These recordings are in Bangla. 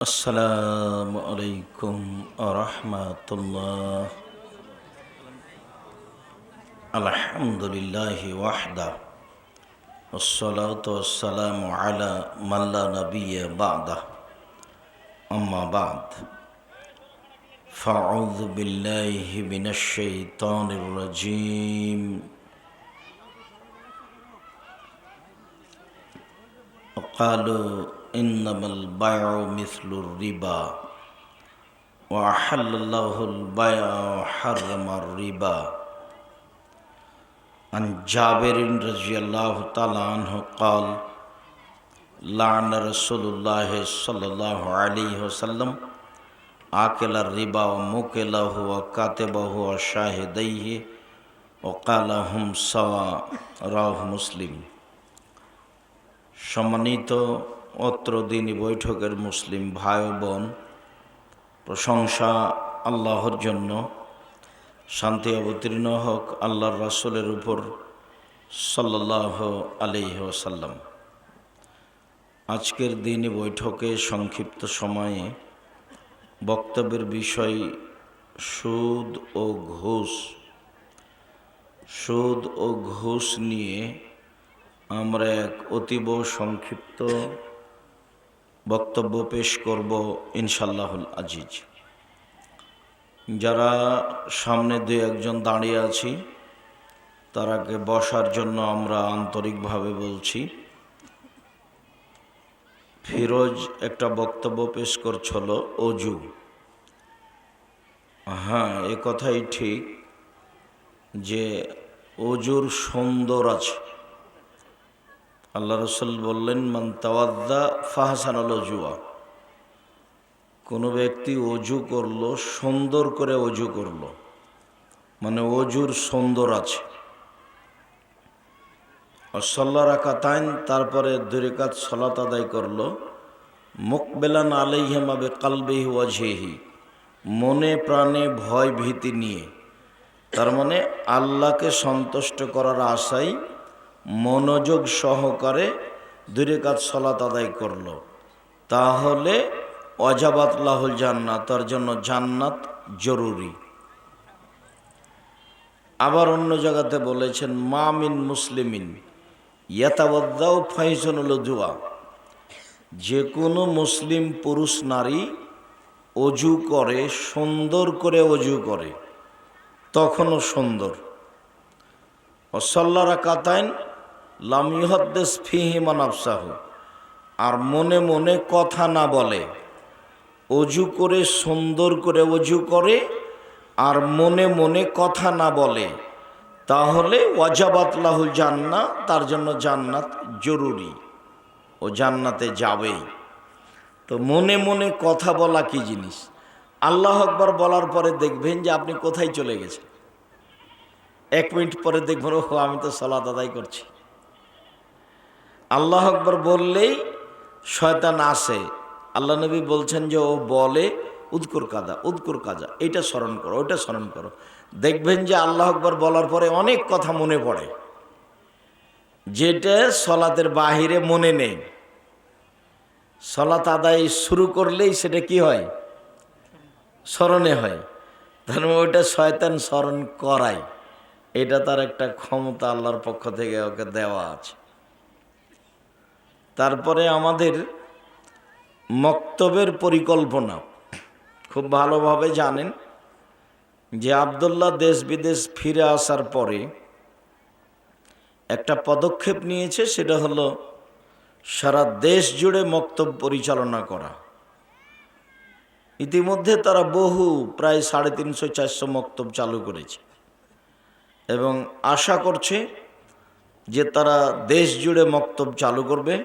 আসসালামু আলাইকুম আরহামাতুল্লাহ। আলহামদুলিল্লাহি ওয়াহদা ওয়াসসালাতু ওয়াসসালামু আলা মান লা নাবিয়্যা বা'দা। আম্মা বা'দ, ফাআউযু বিল্লাহি মিনাশ শাইতানির রাজীম। ক্বালু ইন্নামাল বাই'উ মিসলুর রিবা ওয়া আহাল্লাল্লাহুল বাই'a ওয়া হাররামার রিবা। عن جابر رضي الله تعالى عنه قال لعن رسول الله صلى الله عليه وسلم آكل الربا وموكله وكاتبه وشاهديه وقال هم سواء رواه মুসলিম। সম্মানিত অত্র দিনী বৈঠকের মুসলিম ভাই ও বোন, প্রশংসা আল্লাহর জন্য, শান্তি অবতীর্ণ হোক আল্লাহর রাসূলের উপর সাল্লাল্লাহু আলাইহি ওয়াসাল্লাম। আজকের দিনে বৈঠকে সংক্ষিপ্ত সময়ে বক্তব্যের বিষয় সুদ ও ঘুষ। সুদ ও ঘুষ নিয়ে আমরা এক অতীব সংক্ষিপ্ত বক্তব্য পেশ করব ইনশাআল্লাহুল আজিজ। যারা সামনে দুই একজন দাঁড়িয়ে আছি তারাকে বসার জন্য আমরা আন্তরিকভাবে বলছি। ফিরোজ একটা বক্তব্য পেশ করছিল অজু। হ্যাঁ, এ কথাই ঠিক যে অজুর সুন্দর আছে। আল্লাহ রাসূল বললেন, মান তাওয়াদ্দা ফাহসানাল ওযুয়া। কোনো ব্যক্তি অজু করলো, সুন্দর করে অজু করলো, মানে অজুর সুন্দর আছে। সাল্লা রাকাতাইন, তারপরে 2 রাকাত সালাত আদায় করলো, মুকবিলান আলাইহিমা বিকলবিহি ওয়াজহিহি, মনে প্রাণে ভয় ভীতি নিয়ে, তার মানে আল্লাহকে সন্তুষ্ট করার আশায় মনোযোগ সহকারে 2 রাকাত সালাত আদায় করলো, তাহলে ওয়াজাবাত লাহুল জান্নাত, তার জন্য জান্নাত জরুরি। আবার অন্য জায়গাতে বলেছেন, মা মিন মুসলিমিন ইয়াতাওয়াদ্দাউ ফাইসানুল ওযুয়া, যে কোনো মুসলিম পুরুষ নারী অজু করে, সুন্দর করে অজু করে, তখনও সুন্দর। ওয়াসাল্লা রাকাতাইন লাম ইউহাদ্দিস ফীহিমা নাফসাহু, আর মনে মনে কথা না বলে, অজু করে সুন্দর করে অজু করে আর মনে মনে কথা না বলে, তাহলে ওয়াজাবাত লাহুল জান্নাহ, তার জন্য জান্নাত জরুরি, ও জান্নাতে যাবেই। তো মনে মনে কথা বলা কি জিনিস? আল্লাহু আকবার বলার পরে দেখবেন যে আপনি কোথায় চলে গেছেন। 1 মিনিট পরে দেখবেন, ও আমি তো সালাত আদায় করছি। আল্লাহু আকবার বললেই শয়তান আসে। আল্লাহ নবী বলছেন যে ও বলে উযকুর কাযা উযকুর কাযা, এটা স্মরণ করো, ওটা স্মরণ করো। দেখবেন যে আল্লাহু আকবার বলার পরে অনেক কথা মনে পড়ে, যেটা সালাতের বাহিরে মনে নেই। সালাত আদায় শুরু করলেই সেটা কি হয়? স্মরণে হয়। তার মানে ওইটা শয়তান স্মরণ করায়। এটা তার একটা ক্ষমতা আল্লাহর পক্ষ থেকে ওকে দেওয়া আছে। তারপরে আমাদের মক্তবের পরিকল্পনা খুব ভালোভাবে জানেন যে আব্দুল্লাহ দেশ বিদেশ ফিরে আসার পরে একটা পদক্ষেপ নিয়েছে, সেটা হলো সারা দেশ জুড়ে মক্তব পরিচালনা করা। ইতিমধ্যে তারা বহু প্রায় 350-400 মক্তব চালু করেছে এবং আশা করছে যে তারা দেশ জুড়ে মক্তব চালু করবে,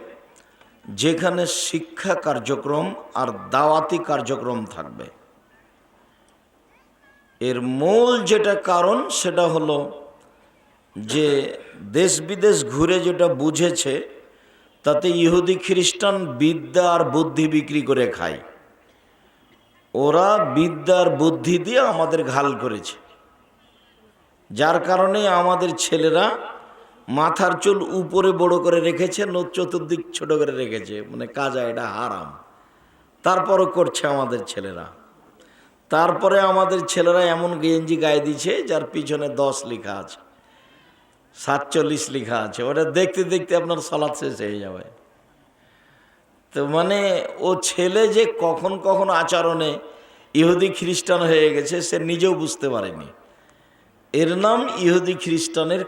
যেখানে শিক্ষা কার্যক্রম আর দাওয়াতি কার্যক্রম থাকবে। এর মূল যেটা কারণ সেটা হলো যে দেশ বিদেশ ঘুরে যেটা বুঝেছে, তাতে ইহুদি খ্রিস্টান বিদ্যা আর বুদ্ধি বিক্রি করে খায়। ওরা বিদ্যা আর বুদ্ধি দিয়ে আমাদের ঘাল করেছে, যার কারণে আমাদের ছেলেরা মাথার চুল উপরে বড় করে রেখেছে, চতুর্দিক ছোট করে রেখেছে, মানে কাজা, এটা হারাম। তারপরও করছে আমাদের ছেলেরা। তারপরে আমাদের ছেলেরা এমন গেঞ্জি গায়ে দিচ্ছে যার পিছনে 10 লেখা আছে, 47 লেখা আছে। ওটা দেখতে দেখতে আপনার সালাত শেষ হয়ে যাবে। তো মানে ও ছেলে যে কখন কখন আচরণে ইহুদি খ্রিস্টান হয়ে গেছে সে নিজেও বুঝতে পারেনি। এর নাম ইহুদি খ্রিস্টানের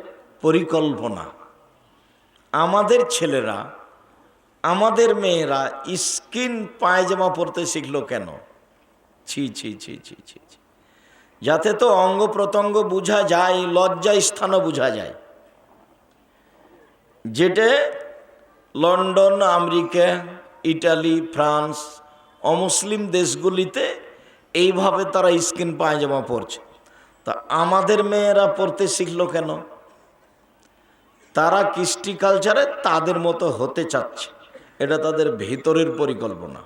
পরিকল্পনা। আমাদের ছেলেরা, আমাদের মেয়েরা স্কিন পায়জামা পরতে শিখলো কেন? ছি ছি ছি ছি ছি ছি। যাতে তো অঙ্গ প্রত্যঙ্গ বোঝা যায়, লজ্জা স্থানও বোঝা যায়। যেটা লন্ডন, আমেরিকা, ইটালি, ফ্রান্স, অমুসলিম দেশগুলিতে এইভাবে তারা স্কিন পায়জামা পরছে। তা আমাদের মেয়েরা পরতে শিখলো কেন? তারা কৃষ্টি কালচারে তাদের মতো হতে চাচ্ছে, এটা তাদের ভিতরের পরিকল্পনা।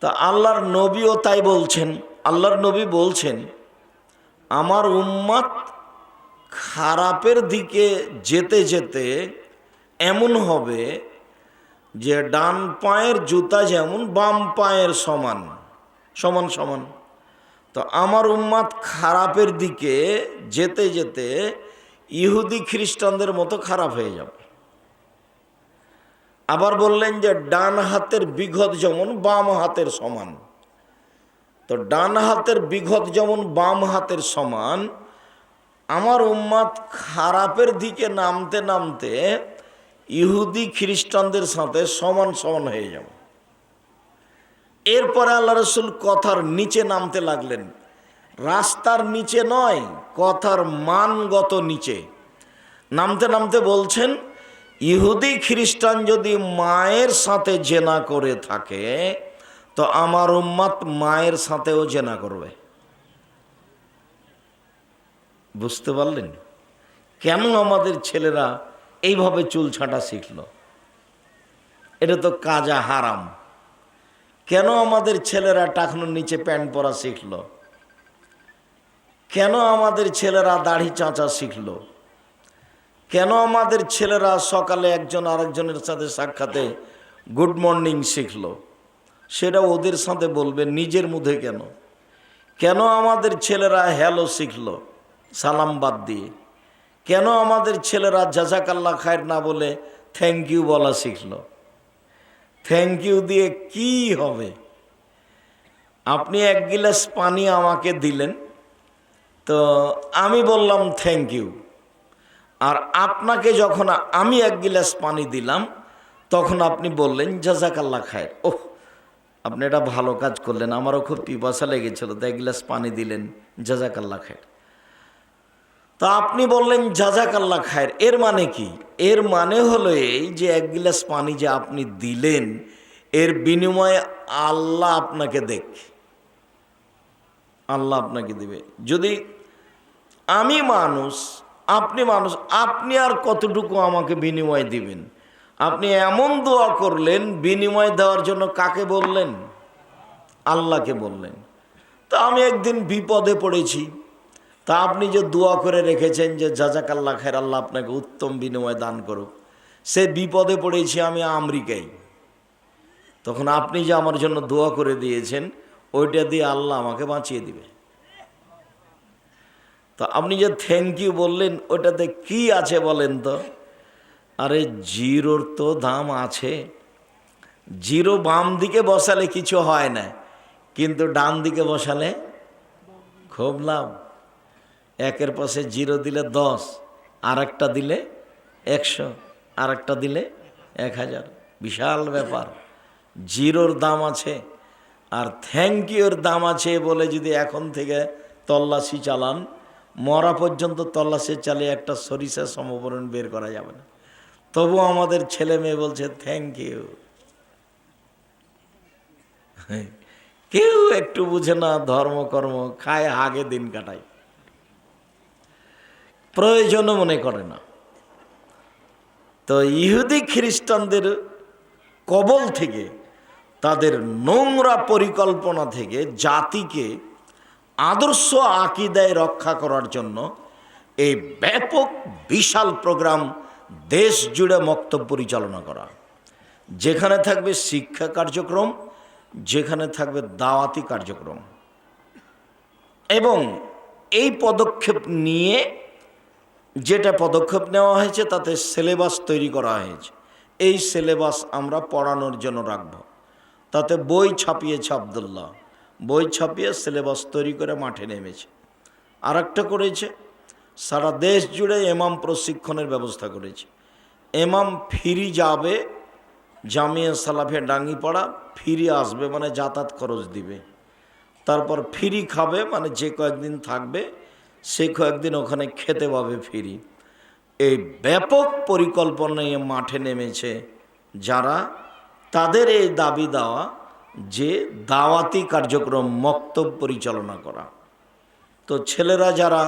তা আল্লাহর নবীও তাই বলছেন। আল্লাহর নবী বলছেন, আমার উম্মত খারাপের দিকে যেতে যেতে এমন হবে যে ডান পায়ের জুতা যেমন বাম পায়ের সমান সমান সমান। তো আমার উম্মত খারাপের দিকে যেতে যেতে ইহুদি খ্রিস্টানদের মতো খারাপ হয়ে যাবে। আবার বললেন যে ডান হাতের বিঘত যেমন বাম হাতের সমান। তো ডান হাতের বিঘত যেমন বাম হাতের সমান, আমার উম্মত খারাপের দিকে নামতে নামতে ইহুদি খ্রিস্টানদের সাথে সমান সমান হয়ে যাবে। এরপরে আল্লাহ রসুল কথার নিচে নামতে লাগলেন। রাস্তার নিচে নয়, কথার মানগত নিচে নামতে নামতে বলছেন, ইহুদি খ্রিস্টান যদি মায়ের সাথে জেনা করে থাকে তো আমার উম্মত মায়ের সাথেও জেনা করবে। বুঝতে পারলেন কেন আমাদের ছেলেরা এইভাবে চুল ছাঁটা শিখলো? এটা তো কাজা হারাম। কেন আমাদের ছেলেরা টাকনুর নিচে প্যান্ট পরা শিখলো? কেন আমাদের ছেলেরা দাড়ি চাঁচা শিখলো? কেন আমাদের ছেলেরা সকালে একজন আরেকজনের সাথে সাক্ষাতে গুড মর্নিং শিখলো? সেটা ওদের সাথে বলবে, নিজের মুখে কেন? কেন আমাদের ছেলেরা হ্যালো শিখলো সালাম বাদ দিয়ে? কেন আমাদের ছেলেরা জাযাকাল্লাহ খায়ের না বলে থ্যাংক ইউ বলা শিখলো? থ্যাংক ইউ দিয়ে কি হবে? আপনি 1 গিলাস পানি আমাকে দিলেন, তো আমি বললাম থ্যাংক ইউ। আর আপনাকে যখন আমি 1 গিলাস পানি দিলাম তখন আপনি বললেন জাযাকাল্লাহ খায়ের। ওহ, আপনি এটা ভালো কাজ করলেন, আমারও খুব পিপাসা লেগেছিল, তো 1 গিলাস পানি দিলেন, জাযাকাল্লাহ খায়ের। তা আপনি বললেন জাযাকাল্লাহ খায়ের, এর মানে কি? এর মানে হলো এই যে 1 গিলাস পানি যে আপনি দিলেন এর বিনিময়ে আল্লাহ আপনাকে দেখে, আল্লাহ আপনাকে দিবে। যদি আমি মানুষ, আপনি মানুষ, আপনি আর কতটুকু আমাকে বিনিময় দিবেন? আপনি এমন দোয়া করলেন, বিনিময় দেওয়ার জন্য কাকে বললেন? আল্লাহকে বললেন। তা আমি একদিন বিপদে পড়েছি, তা আপনি যে দোয়া করে রেখেছেন যে জাযাকাল্লাহ খায়ের, আল্লাহ আপনাকে উত্তম বিনিময় দান করুক, সে বিপদে পড়েছি আমি আমেরিকায়। তখন আপনি যে আমার জন্য দোয়া করে দিয়েছেন ওইটা দিয়ে আল্লাহ আমাকে বাঁচিয়ে দিবে। তো আপনি যে থ্যাংক ইউ বললেন ওটাতে কি আছে বলেন তো? আরে জিরোর তো দাম আছে। জিরো বাম দিকে বসালে কিছু হয় না, কিন্তু ডান দিকে বসালে খুব লাভ। 1-এর পাশে জিরো দিলে 10, আর একটা দিলে 100, আর একটা দিলে 1000। বিশাল ব্যাপার। জিরোর দাম আছে আর থ্যাংক ইউর দাম আছে বলে যদি এখন থেকে তল্লাশি চালান, মরা পর্যন্ত তল্লাশি চালিয়ে একটা সরিষা সমপরিমাণ বের করা যাবে না। তবু আমাদের ছেলে মেয়ে বলছে থ্যাংক ইউ। কেউ একটু বুঝে না, ধর্মকর্ম খায় হাগে দিন কাটায়, প্রয়োজনও মনে করে না। তো ইহুদি খ্রিস্টানদের কবল থেকে, তাদের নোংরা পরিকল্পনা থেকে জাতিকে আদর্শ আকীদায় রক্ষা করার জন্য এই ব্যাপক বিশাল প্রোগ্রাম দেশ জুড়ে মক্তব পরিচালনা করা, যেখানে থাকবে শিক্ষা কার্যক্রম যেখানে থাকবে দাওয়াতি কার্যক্রম। এবং এই পদক্ষেপ নিয়ে যেটা পদক্ষেপ নেওয়া হয়েছে তাতে সিলেবাস তৈরি করা হয়েছে। এই সিলেবাস আমরা পড়ানোর জন্য রাখব। তাতে বই ছাপিয়েছে আব্দুল্লাহ, বই ছাপিয়ে সিলেবাস তৈরি করে মাঠে নেমেছে। আর একটা করেছে, সারা দেশ জুড়ে ইমাম প্রশিক্ষণের ব্যবস্থা করেছে। ইমাম ফিরি যাবে জামিয়া সালাফিয়া ডাঙ্গিপাড়া, ফিরি আসবে মানে যাতায়াত খরচ দিবে, তারপর ফিরি খাবে মানে যে কয়েকদিন থাকবে সে কয়েকদিন ওখানে খেতে পাবে ফিরি। এই ব্যাপক পরিকল্পনা নিয়ে মাঠে নেমেছে যারা, তাদের এই দাবি দেওয়া যে দাওয়াতি কার্যক্রম মক্তব পরিচালনা করা। তো ছেলেরা যারা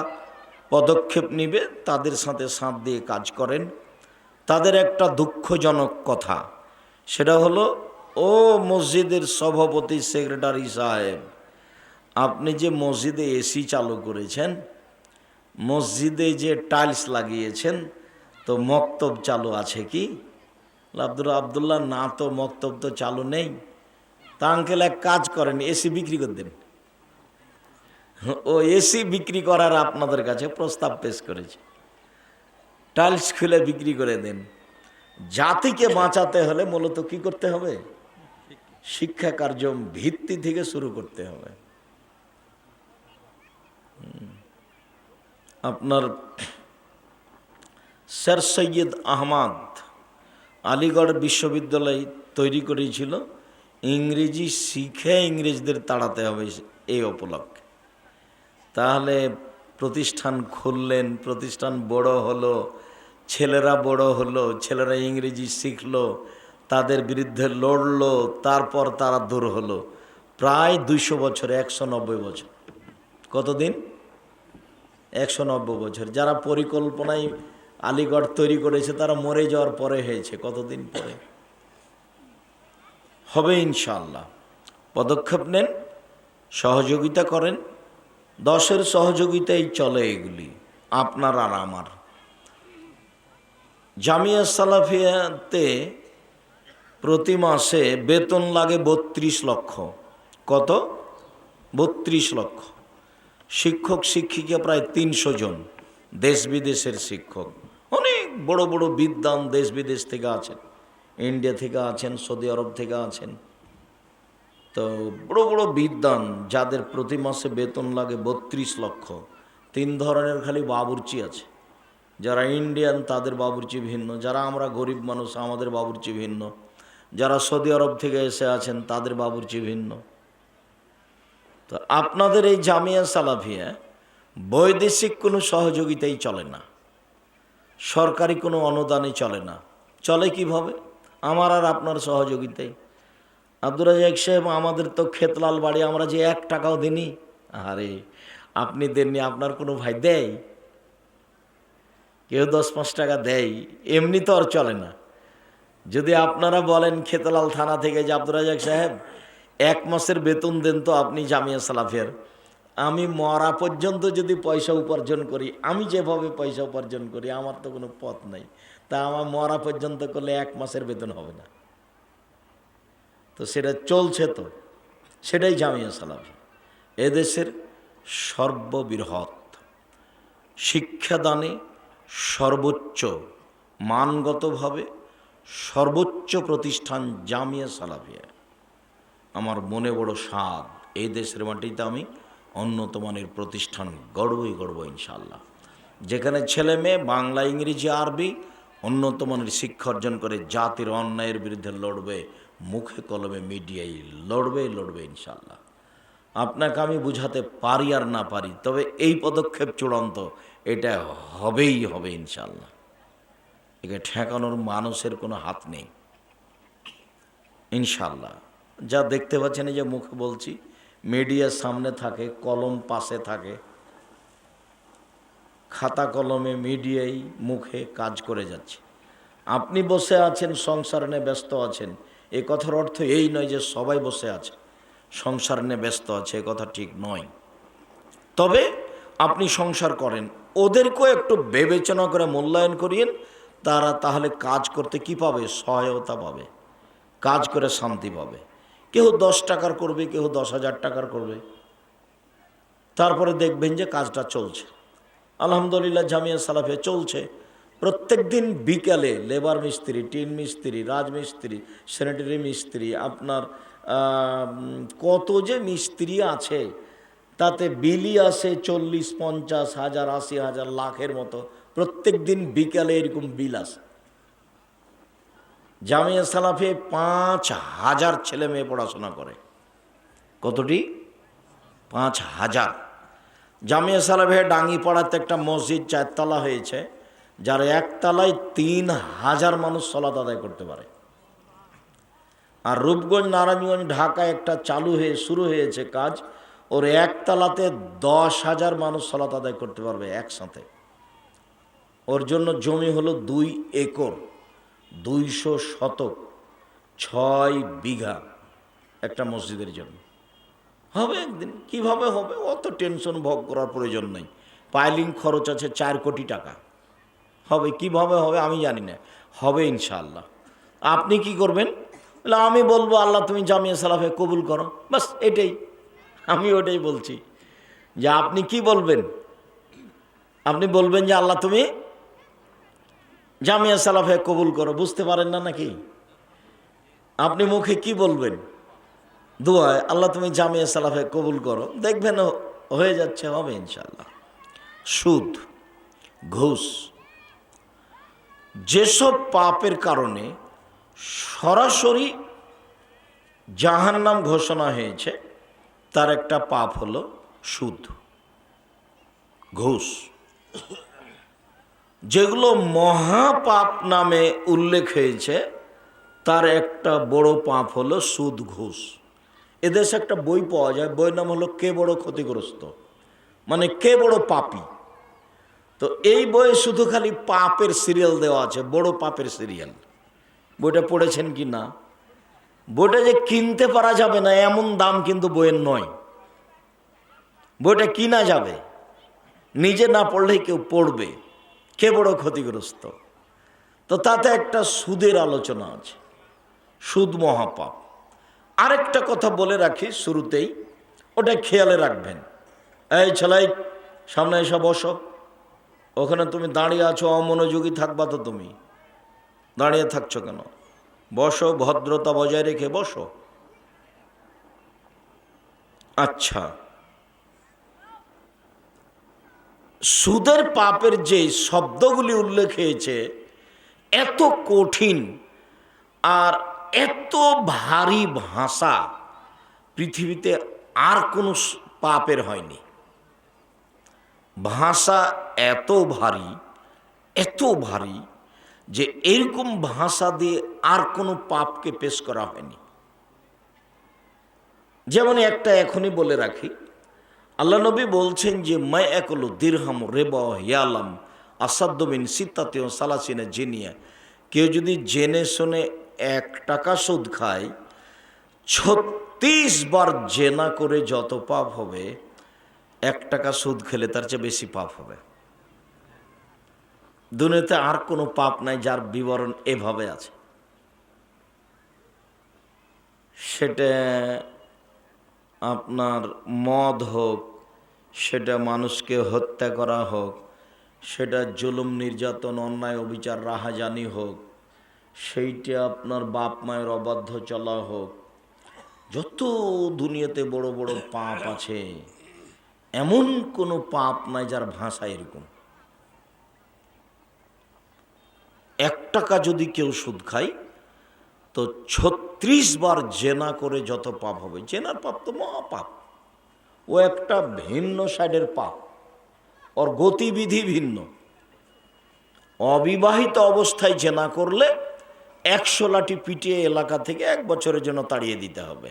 পদক্ষেপ নিবে তাদের সাথে সাথ দিয়ে কাজ করেন। তাদের একটা দুঃখজনক কথা, সেটা হলো, ও মসজিদের সভাপতি সেক্রেটারি সাহেব, আপনি যে মসজিদে এসি চালু করেছেন, মসজিদে যে টাইলস লাগিয়েছেন, তো মক্তব চালু আছে কি? আব্দুল্লাহ না, তো মক্তব তো চালু নেই। তা আঙ্কেল এক কাজ করেন, এসি বিক্রি করে দেন। ও এসি বিক্রি করার আপনাদের কাছে প্রস্তাব পেশ করেছে, টাইলস খুলে বিক্রি করে দেন। জাতিকে বাঁচাতে হলে মূলত কি করতে হবে? শিক্ষা কার্য ভিত্তি থেকে শুরু করতে হবে। আপনার স্যার সৈয়দ আহমদ আলিগড় বিশ্ববিদ্যালয় তৈরি করেছিল, ইংরেজি শিখে ইংরেজদের তাড়াতে হবে এই উপলক্ষে। তাহলে প্রতিষ্ঠান খুললেন, প্রতিষ্ঠান বড় হলো, ছেলেরা বড় হলো, ছেলেরা ইংরেজি শিখলো, তাদের বিরুদ্ধে লড়লো, তারপর তারা দূর হলো। প্রায় 200 বছর, 190 বছর। কতদিন? 190 বছর। যারা পরিকল্পনায় আলিগড় তৈরি করেছে তারা মরে যাওয়ার পরে হয়েছে, কতদিন পরে হবে ইনশাআল্লাহ। পদক্ষেপ নেন, সহযোগিতা করেন। 10-এর সহযোগিতাই চলে এগুলি, আপনার আর আমার। জামিয়া সালাফিয়াতে প্রতি মাসে বেতন লাগে 32 লক্ষ। কত? 32 লক্ষ। শিক্ষক শিক্ষিকা প্রায় 300 জন, দেশ বিদেশের শিক্ষক। অনেক বড় বড় বিদ্বান দেশ বিদেশ থেকে আছেন, ইন্ডিয়া থেকে আছেন, সৌদি আরব থেকে আছেন। তো বড় বড় বিদ্বান যাদের প্রতি মাসে বেতন লাগে 32 লক্ষ। 3 ধরনের খালি বাবুর্চি আছে। যারা ইন্ডিয়ান তাদের বাবুর্চি ভিন্ন, যারা আমরা গরিব মানুষ আমাদের বাবুর্চি ভিন্ন, যারা সৌদি আরব থেকে এসে আছেন তাদের বাবুর্চি ভিন্ন। তো আপনাদের এই জামিয়া সালাফিয়া বৈদেশিক কোনো সহযোগিতাই চলে না, সরকারি কোনো অনুদানই চলে না। চলে কিভাবে? আমার আর আপনার সহযোগিতাই। আব্দুর রাজ্জাক সাহেব, আমাদের তো খেতলাল বাড়ি, আমরা যে 1 টাকাও দিইনি। আরে আপনি দেননি, আপনার কোনো ভাই দেয়? কেউ 10-5 টাকা দেয়, এমনি তো আর চলে না। যদি আপনারা বলেন খেতলাল থানা থেকে যে আব্দুর রাজ্জাক সাহেব 1 মাসের বেতন দেন তো আপনি জামিয়া সালাফিয়ার, আমি মরা পর্যন্ত যদি পয়সা উপার্জন করি, আমি যেভাবে পয়সা উপার্জন করি আমার তো কোনো পথ নাই, তা আমার মরা পর্যন্ত করলে 1 মাসের বেতন হবে না। তো সেটা চলছে, তো সেটাই জামিয়া সালাফিয়া এদেশের সর্ববৃহৎ শিক্ষাদানে সর্বোচ্চ মানগতভাবে সর্বোচ্চ প্রতিষ্ঠান জামিয়া সালাফিয়া। আমার মনে বড় স্বাদ, এই দেশের মাটিতে আমি উন্নত মানের প্রতিষ্ঠান গড়ব ইনশাআল্লাহ, যেখানে ছেলে মেয়ে বাংলা ইংরেজি আরবি উন্নত মানের শিক্ষা অর্জন করে জাতির অন্যায়ের বিরুদ্ধে লড়বে, মুখে কলমে মিডিয়ায় লড়বে ইনশাআল্লাহ। আপনাকে আমি বুঝাতে পারি আর না পারি, তবে এই পদক্ষেপ চূড়ান্ত, এটা হবেই হবে ইনশাআল্লাহ। একে ঠেকানোর মানুষের কোনো হাত নেই ইনশাআল্লাহ। যা দেখতে পাচ্ছেন, এই যে মুখে বলছি, মিডিয়ার সামনে থাকে, কলম পাশে থাকে, খাতা কলমে মিডিয়ায় মুখে কাজ করে যাচ্ছে। আপনি বসে আছেন, সংসার নিয়ে ব্যস্ত আছেন, এ কথার অর্থ এই নয় যে সবাই বসে আছে সংসার নিয়ে ব্যস্ত আছে, এ কথা ঠিক নয়। তবে আপনি সংসার করেন, ওদেরকেও একটু বিবেচনা করে মূল্যায়ন করিয়েন, তারা তাহলে কাজ করতে কি পাবে? সহায়তা পাবে, কাজ করে শান্তি পাবে। কেউ 10 টাকার করবে, কেউ 10,000 টাকার করবে। তারপরে দেখবেন যে কাজটা চলছে। আলহামদুলিল্লাহ জামিয়া সালাফিয়া চলছে। প্রত্যেক দিন বিকালে লেবার মিস্ত্রি, টিন মিস্ত্রি, রাজমিস্ত্রি, স্যানিটারি মিস্ত্রি, আপনার কত যে মিস্ত্রি আছে, তাতে বিলি আসে 40, 50, 1000, 80,000, লাখের মতো। প্রত্যেক দিন বিকালে এরকম বিল আসে। জামিয়া সালাফে 5,000 ছেলে মেয়ে পড়াশোনা করে। কতটি? 5,000। জামিয়া সালাফে ডাঙ্গিপাড়াতে একটা মসজিদ 4 তলা হয়েছে, যার একতলায় 3,000 মানুষ সালাত আদায় করতে পারে। আর রূপগঞ্জ, নারায়ণগঞ্জ, ঢাকায় একটা শুরু হয়েছে কাজ, ওর একতলাতে 10,000 মানুষ সালাত আদায় করতে পারবে একসাথে। ওর জন্য জমি হলো 2 একর, 200 শতক, 6 বিঘা একটা মসজিদের জন্য। হবে একদিন। কিভাবে হবে অত টেনশন ভোগ করার প্রয়োজন নেই। পাইলিং খরচ আছে 4 কোটি টাকা। হবে কিভাবে হবে আমি জানি না, হবে ইনশাআল্লাহ। আপনি কি করবেন? আমি বলবো আল্লাহ তুমি জামিয়া সালাফে কবুল করো, বাস এটাই। আমি ওটাই বলছি যে আপনি কি বলবেন? আপনি বলবেন যে আল্লাহ তুমি জামিয়া সালাফে কবুল করো। বুঝতে পারেন না নাকি? আপনি মুখে কি বলবেন? দোয়ায় আল্লাহ তুমি জামিয়া সালাফে কবুল করো। দেখবেন হয়ে যাচ্ছে, হবে ইনশাআল্লাহ। সুদ, ঘুষ, যেসব পাপের কারণে সরাসরি জাহান্নাম ঘোষণা হয়েছে, তার একটা পাপ হলো সুদ, ঘুষ। যেগুলো মহাপাপ নামে উল্লেখ হয়েছে, তার একটা বড় পাপ হলো সুদ, ঘুষ। এদেশে একটা বই পাওয়া যায়, বইয়ের নাম হলো কে বড় ক্ষতিগ্রস্ত, মানে কে বড় পাপী। তো এই বইয়ে শুধু খালি পাপের সিরিয়াল দেওয়া আছে, বড় পাপের সিরিয়াল। বইটা পড়েছেন কি না? বইটা যে কিনতে পারা যাবে না এমন দাম কিন্তু বইয়ের নয়। বইটা কিনা যাবে, নিজে না পড়লেই কেউ পড়বে। কে বড় ক্ষতিগ্রস্ত। তো তাতে একটা সুদের আলোচনা আছে, সুদ মহাপাপ। আরেকটা কথা বলে রাখি শুরুতেই, ওটা খেয়ালে রাখবেন। এই ছেলাই, সামনে এসে বসো। ওখানে তুমি দাঁড়িয়ে আছো, অমনোযোগী থাকবা তো। তুমি দাঁড়িয়ে থাকছো কেন? বসো, ভদ্রতা বজায় রেখে বসো। আচ্ছা, সুদের পাপের যে শব্দগুলি উল্লেখ হয়েছে, এত কঠিন আর এত ভারী ভাষা পৃথিবীতে আর কোনো পাপের হয়নি। ভাষা এত ভারী যে এরকম ভাষা দিয়ে আর কোনো পাপকে পেশ করা হয়নি। যেমন একটা এখনই বলে রাখি, আল্লাহ নবী বলছেন যে মা একলো দিরহাম রেবা ইয়ালাম আসাদ্দবিন সিত্তাতে সালাসিনা জেনিয়া। কেউ যদি জেনে শুনে 1 টাকা সুদ খায়, 36 বার জেনা করে যত পাপ হবে, 1 টাকা সুদ খেলে তার চেয়ে বেশি পাপ হবে। দুনিয়াতে আর কোনো পাপ নাই যার বিবরণ এভাবে আছে। সেটা আপনার মদ হোক, সেটা মানুষকে হত্যা করা হোক, সেটা জুলুম নির্যাতন অন্যায় অবিচার রাহাজানি হোক, সেইটা আপনার বাপ মায়ের অবাধ্য চলা হোক, যত দুনিয়াতে বড় বড় পাপ আছে, এমন কোনো পাপ নাই যার ভাষা এরকম। 1 টাকা যদি কেউ সুদ খায়, তো 36 বার জেনা করে যত পাপ হবে। জেনার পাপ তো মহাপাপ, ও একটা ভিন্ন সাইডের পাপ, ওর গতিবিধি ভিন্ন। অবিবাহিত অবস্থায় জেনা করলে 100 লাঠি পিটিয়ে এলাকা থেকে 1 বছরের জন্য তাড়িয়ে দিতে হবে।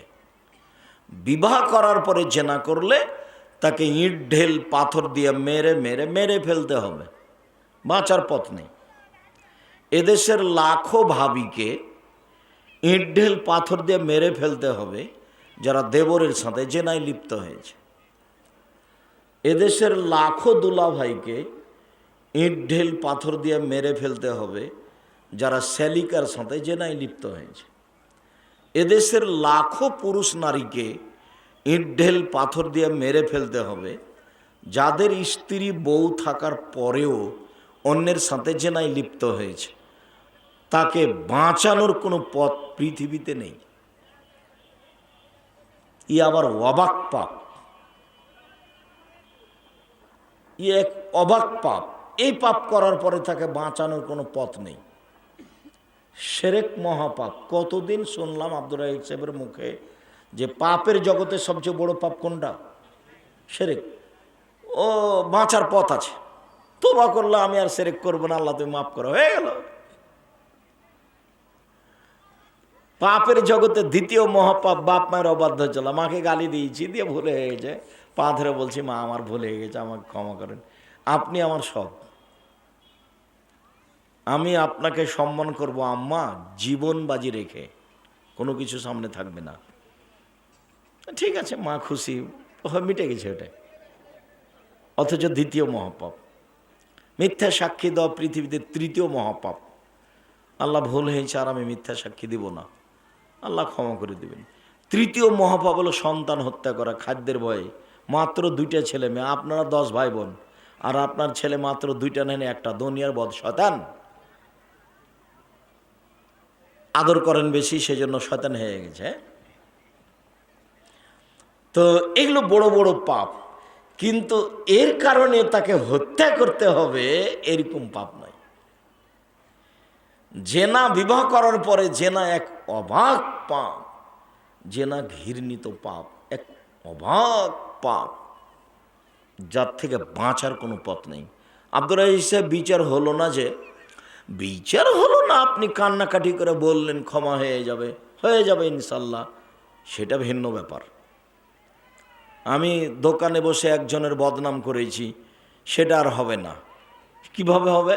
বিবাহ করার পরে জেনা করলে তাকে ইট ঢেল পাথর দিয়ে মেরে ফেলতে হবে, বাঁচার পথ নেই। এদেশের লাখো ভাবিকে ইট ঢেল পাথর দিয়ে মেরে ফেলতে হবে যারা দেবরের সাথে জেনায় লিপ্ত হয়েছে। এদেশের লাখো দুলা ভাইকে ইট ঢেল পাথর দিয়ে মেরে ফেলতে হবে যারা শ্যালিকার সাথে জেনায় লিপ্ত হয়েছে। এদেশের লাখো পুরুষ নারীকে ইট ঢেল পাথর দিয়ে মেরে ফেলতে হবে যাদের স্ত্রী বউ থাকার পরেও অন্যের সাথে জেনায় লিপ্ত হয়েছে। তাকে বাঁচানোর কোনো পথ পৃথিবীতে নেই। ই আবার অবাক পাপ, ই এক অবাক পাপ। এই পাপ করার পরে তাকে বাঁচানোর কোনো পথ নেই। শিরক মহাপাপ। কতদিন শুনলাম আব্দুর রাহিক সাহেবের মুখে যে পাপের জগতে সবচেয়ে বড় পাপ কোনটা? শিরক। ও বাঁচার পথ আছে, তওবা করলে আমি আর শিরক করবো না, আল্লাহ তুমি মাফ করো, হয়ে গেল। পাপের জগতে দ্বিতীয় মহাপাপ বাপ মায়ের অবাধ্য চলা। মাকে গালি দিয়েছি, দিয়ে ভুলে হয়ে গেছে, পা ধরে বলছি মা আমার ভুল হয়ে গেছে, আমাকে ক্ষমা করেন, আপনি আমার সব, আমি আপনাকে সম্মান করব আম্মা, জীবন বাজি রেখে, কোনো কিছু সামনে থাকবে না। ঠিক আছে, মা খুশি, মিটে গেছে ওটা। অথচ দ্বিতীয় মহাপাপ মিথ্যা সাক্ষী দেওয়া পৃথিবীতে তৃতীয় মহাপাপ। আল্লাহ ভুল হয়েছে আর আমি মিথ্যা সাক্ষী দিব না, আল্লাহ ক্ষমা করে দেবেন। তৃতীয় মহাপাপ হলো সন্তান হত্যা করা খাদ্যের ভয়ে। মাত্র 2টা ছেলে মেয়ে, আপনারা 10 ভাই বোন, আর আপনার ছেলে মাত্র 2টা নেন, একটা দুনিয়ার বদ শয়তান। আদর করেন বেশি, সেজন্য শয়তান হয়ে গেছে। তো এগুলো বড় বড় পাপ, কিন্তু এর কারণে তাকে হত্যা করতে হবে এরকম পাপ নয়। জেনা বিবাহ করার পরে জেনা এক অবাক পাপ, জেনা ঘৃণিত পাপ, এক অবাক পাপ, যার থেকে বাঁচার কোনো পথ নেই। আব্দুর রাহিক সাহেব বিচার হলো না, যে বিচার হলো না, আপনি কান্নাকাটি করে বললেন ক্ষমা হয়ে যাবে ইনশাল্লাহ, সেটা ভিন্ন ব্যাপার। আমি দোকানে বসে একজনের বদনাম করেছি, সেটা আর হবে না। কিভাবে হবে?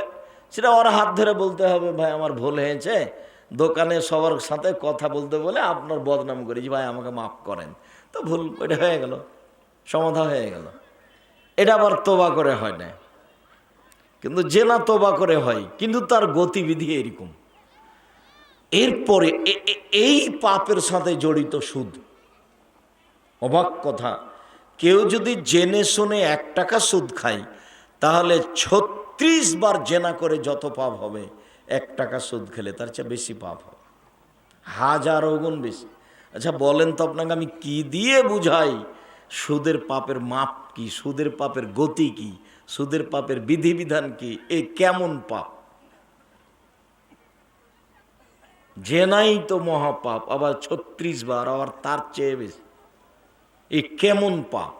সেটা ওর হাত ধরে বলতে হবে, ভাই আমার ভুল হয়েছে, দোকানে সবার সাথে কথা বলতে বলে আপনার বদনাম করেছি, ভাই আমাকে মাফ করেন, তো ভুল, এটা হয়ে গেল, সমাধান হয়ে গেল। এটা আবার তোবা করে হয় না, কিন্তু জেনা তোবা করে হয়, কিন্তু তার গতিবিধি এরকম। এরপরে এই পাপের সাথে জড়িত সুদ। অবাক কথা, কেউ যদি জেনে শুনে 1 টাকা সুদ খায়, তাহলে 36 বার জেনা করে যত পাপ হবে, 1 টাকা সুদ খেলে তার চেয়ে বেশি পাপ হবে, 1000 গুণ বেশি। আচ্ছা বলেন তো, আপনাকে আমি কি দিয়ে বুঝাই সুদের পাপের মাপ কি, সুদের পাপের গতি কি, সুদের পাপের বিধিবিধান কি? এ কেমন পাপ? জেনাই তো মহাপাপ, আবার 36 বার, আবার তার চেয়ে বেশি। এ কেমন পাপ?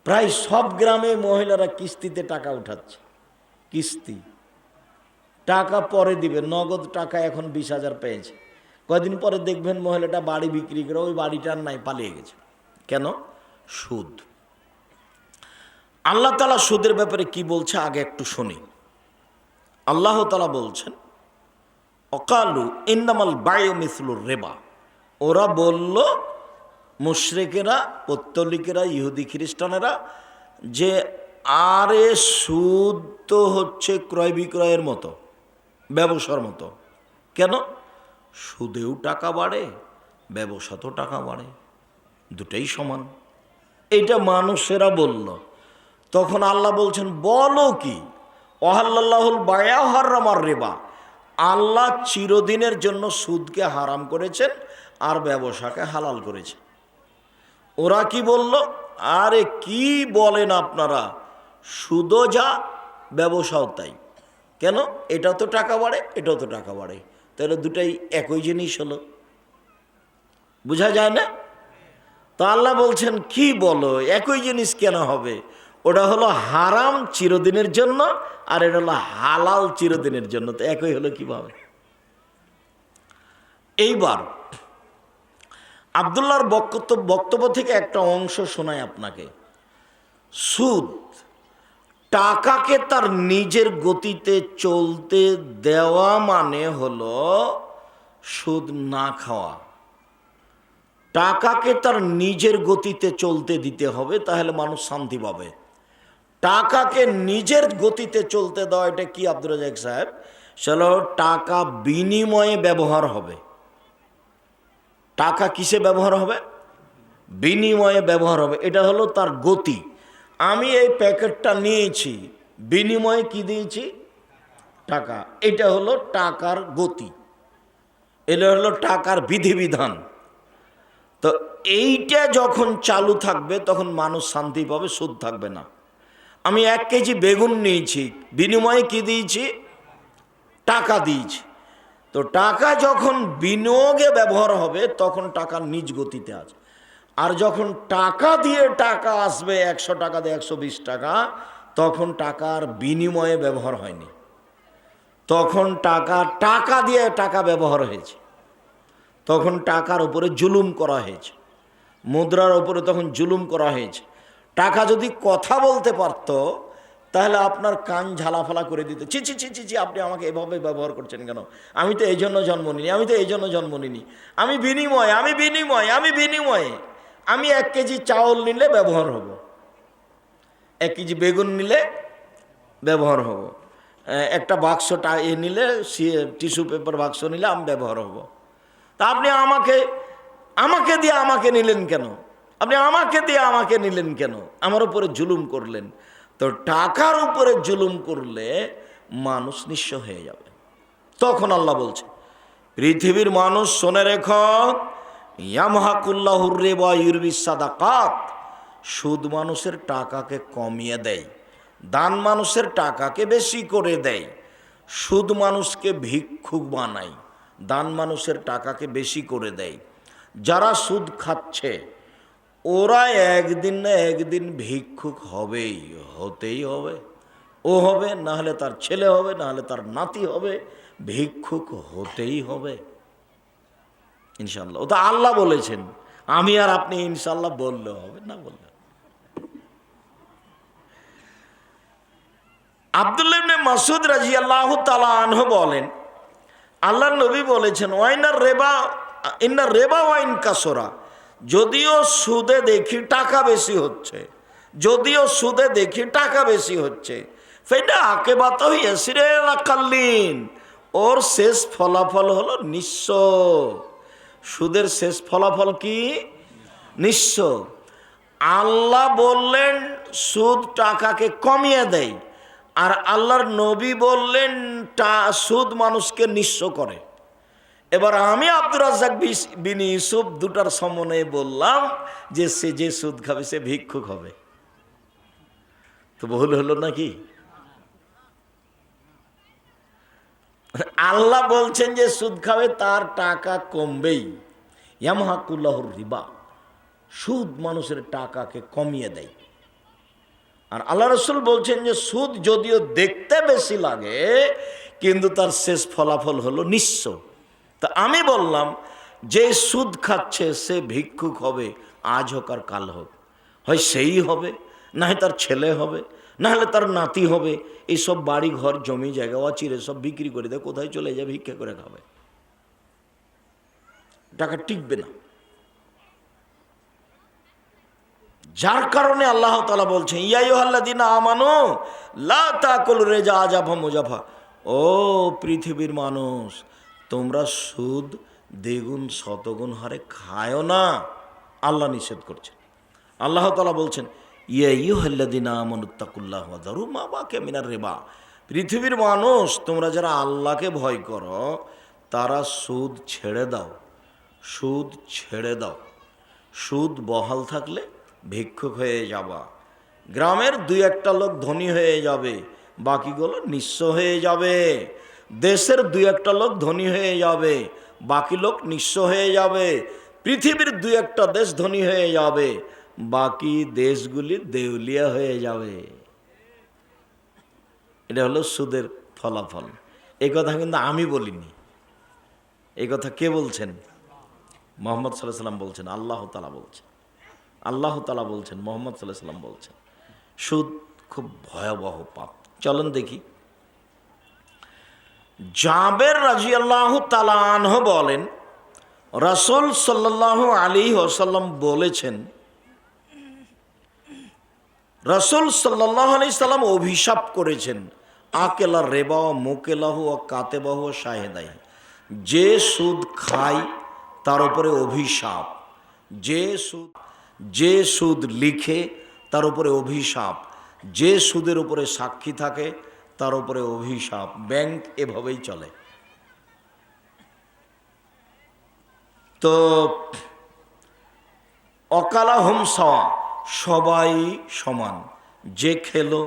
প্রায় সব গ্রামে মহিলারা কিস্তিতে টাকা উঠাচ্ছে, কিস্তি টাকা পরে দিবে, নগদ টাকা এখন 20,000 পেয়েছে, কয়দিন পরে দেখবেন মহিলাটা বাড়ি বিক্রি করে ওই বাড়িটার নাই, পালিয়ে গেছে। কেন? সুদ। আল্লাহ তাআলা সুদের ব্যাপারে কি বলছে আগে একটু শুনি। আল্লাহ তাআলা বলছেন, অকালু ইন্নামাল বায়ু মিসলুর রেবা। ওরা বলল, মুশরিকেরা, পৌত্তলিকেরা, ইহুদি খ্রিস্টানেরা, যে আরে সুদ তো হচ্ছে ক্রয় বিক্রয়ের মতো, ব্যবসার মতো। কেন? সুদেও টাকা বাড়ে, ব্যবসাতেও টাকা বাড়ে, দুটাই সমান। এটা মানুষেরা বলল। তখন আল্লাহ বলছেন, বলো কি? ওয়াহাল্লাল্লাহুল বায়া ওয়া হাররামার রিবা। আল্লাহ চিরদিনের জন্য সুদকে হারাম করেছেন আর ব্যবসাকে হালাল করেছেন। ওরা কি বলল? আরে কি বলেন আপনারা, সুদও যা ব্যবসাও তাই। কেন? এটাও তো টাকা বাড়ে, এটাও তো টাকা বাড়ে, তাহলে দুটাই একই জিনিস হলো, বোঝা যায় না? তো আল্লাহ বলছেন, কি বলো, একই জিনিস কেন হবে? ওটা হলো হারাম চিরদিনের জন্য, আর এটা হলো হালাল চিরদিনের জন্য, তো একই হলো কিভাবে? এইবার আব্দুল্লাহর বক্তব্য থেকে একটা অংশ শোনাই আপনাকে। সুদ টাকাকে তার নিজের গতিতে চলতে দেওয়া মানে হলো সুদ না খাওয়া। টাকাকে তার নিজের গতিতে চলতে দিতে হবে, তাহলে মানুষ শান্তি পাবে। টাকাকে নিজের গতিতে চলতে দেওয়া, এটা কি আব্দুর রাজ্জাক সাহেব? সেটা টাকা বিনিময়ে ব্যবহার হবে। টাকা কিসে ব্যবহার হবে? বিনিময়ে ব্যবহার হবে। এটা হলো তার গতি। আমি এই প্যাকেটটা নিয়েছি, বিনিময়ে কি দিয়েছি? টাকা। এটা হলো টাকার গতি, এটা হলো টাকার বিধিবিধান। তো এইটা যখন চালু থাকবে তখন মানুষ শান্তি পাবে, সুদ থাকবে না। আমি 1 কেজি বেগুন নিয়েছি, বিনিময়ে কি দিয়েছি? টাকা দিয়েছি। তো টাকা যখন বিনিয়োগে ব্যবহার হবে তখন টাকা নিজ গতিতে আছে। আর যখন টাকা দিয়ে টাকা আসবে, 100 টাকা দিয়ে 120 টাকা, তখন টাকার বিনিময়ে ব্যবহার হয়নি, তখন টাকা দিয়ে টাকা ব্যবহার হয়েছে, তখন টাকার উপরে জুলুম করা হয়েছে, মুদ্রার উপরে তখন জুলুম করা হয়েছে। টাকা যদি কথা বলতে পারত তাহলে আপনার কান ঝালাফালা করে দিত, ছি ছি ছি ছি ছি, আপনি আমাকে এভাবে ব্যবহার করছেন কেন? আমি তো এই জন্য জন্ম নিনি, আমি তো এই জন্য জন্ম নিনি, আমি বিনিময়, আমি বিনিময়, আমি বিনিময়ে। আমি 1 কেজি চাউল নিলে ব্যবহার হব, 1 কেজি বেগুন নিলে ব্যবহার হব, একটা বাক্সটা নিলে, টিস্যু পেপার বাক্স নিলে আমি ব্যবহার হব। তা আপনি আমাকে দিয়ে আমাকে নিলেন কেন? আপনি আমাকে দিয়ে আমাকে নিলেন কেন? আমার উপরে জুলুম করলেন। তো টাকার উপরে জুলুম করলে মানুষ নিঃস্ব হয়ে যাবে। তখন আল্লাহ বলছে, পৃথিবীর মানুষ শোনে রেখো, ইয়ামহাকুল্লাহুর রিবা ইউরবিস সাদাকাত। সুদ মানুষের টাকাকে কমিয়ে দেয়, দান মানুষের টাকাকে বেশি করে দেয়। সুদ মানুষকে ভিক্ষুক বানায়, দান মানুষের টাকাকে বেশি করে দেয়। যারা সুদ খাচ্ছে ওরা একদিন না একদিন ভিক্ষুক হবেই, হতেই হবে। ও হবে, না হলে তার ছেলে হবে, না হলে তার নাতি হবে, ভিক্ষুক হতেই হবে ইনশাল্লাহ। ও তো আল্লাহ বলেছেন, আমি আর আপনি ইনশাল্লাহ বললে হবে, না বললে। আব্দুল্লাহ ইবনে মাসউদ রাদিয়াল্লাহু তাআলা আনহু বলেন, আল্লাহর নবী বলেছেন, ওয়াইনার রেবা ইন্নার রেবা ওয়াইন কাসরা, যদিও সুদে দেখি টাকা বেশি হচ্ছে, যদিও সুদে দেখি টাকা বেশি হচ্ছে, ফেটা আকেবাত ইয়াসিরে লাকাল্লিন, ওর শেষ ফলাফল হলো নিঃস্ব। সুদের শেষ ফলাফল কি? নিঃস্ব। আল্লাহ বললেন সুদ টাকাকে কমিয়ে দেয়, আর আল্লাহর নবী বললেন সুদ মানুষকে নিঃস্ব করে। এবার আমি আব্দুর রাজ্জাক বিন ইউসুফ দুটার সমন্বয়ে বললাম যে সে যে সুদ খাবে সে ভিক্ষুক হবে। তো ভুল হলো নাকি? আল্লাহ বলছেন যে সুদ খাবে তার টাকা কমবেই, ইয়ামহাকুল্লাহুর রিবা, সুদ মানুষের টাকাকে কমিয়ে দেয়। আর আল্লাহ রসুল বলছেন যে সুদ যদিও দেখতে বেশি লাগে কিন্তু তার শেষ ফলাফল হলো নিঃস্ব। তা আমি বললাম যে সুদ খাচ্ছে সে ভিক্ষুক হবে, আজ হোক আর কাল হোক, হয় সেই হবে, না হয় তার ছেলে হবে, না হলে তার নাতি হবে। এইসব বাড়ি ঘর জমি জায়গা অচিরে সব বিক্রি করে দেয়, কোথায় চলে যাবে? ভিক্ষা করে খাবে, টাকা টিকবে না। যার কারণে আল্লাহ তাআলা বলছেন, ইয়া আইয়ুহাল্লাযীনা আমানু লা তাকুলু রিজা আজাফা মুজাফা, ও পৃথিবীর মানুষ তোমরা সুদ দ্বিগুণ শতগুণ হারে খায়ও না। আল্লাহ নিষেধ করছেন। আল্লাহ তাআলা বলছেন, ইয়া আইয়ুহাল্লাযীনা আমানুত্তাকুল্লাহ ওয়া যারু মা বাকিয়া মিনার রিবা, পৃথিবীর মানুষ তোমরা যারা আল্লাহকে ভয় করো তারা সুদ ছেড়ে দাও, সুদ ছেড়ে দাও। সুদ বহাল থাকলে ভিক্ষুক হয়ে যাবা, গ্রামের 2-1টা লোক ধনী হয়ে যাবে, বাকিগুলো নিঃস্ব হয়ে যাবে। দেশের 2-1টা লোক ধনী হয়ে যাবে, বাকি লোক নিঃস্ব হয়ে যাবে। পৃথিবীর 2-1টা দেশ ধনী হয়ে যাবে, বাকি দেশগুলি দেউলিয়া হয়ে যাবে। এটা হলো সুদের ফলাফল। এই কথা কিন্তু আমি বলিনি, এই কথা কে বলছেন? মুহাম্মদ সাল্লাল্লাহু আলাইহি ওয়াসাল্লাম বলছেন, আল্লাহ তাআলা বলছেন, আল্লাহ তাআলা বলছেন, মুহাম্মদ সাল্লাল্লাহু আলাইহি ওয়াসাল্লাম বলছেন। সুদ খুব ভয়াবহ পাপ। চলেন দেখি। জাবের রাদিয়াল্লাহু তাআলা আনহু বলেন, রাসূল সাল্লাল্লাহু আলাইহি ওয়াসাল্লাম বলেছেন, রাসূল সাল্লাল্লাহু আলাইহি সাল্লাম অভিশাপ করেছেন, আকেলা রেবা মুকেলাহু ও কাতেবাহু শাহেদাই, যে সুদ খায় তার উপরে অভিশাপ। যে সুদ লিখে তার উপরে অভিশাপ, যে সুদের উপরে সাক্ষী থাকে তার উপরে অভিশাপ। ব্যাংক এভাবেই চলে। তো অকালাহুম সাওয়া, সবাই সমান। যে খেলো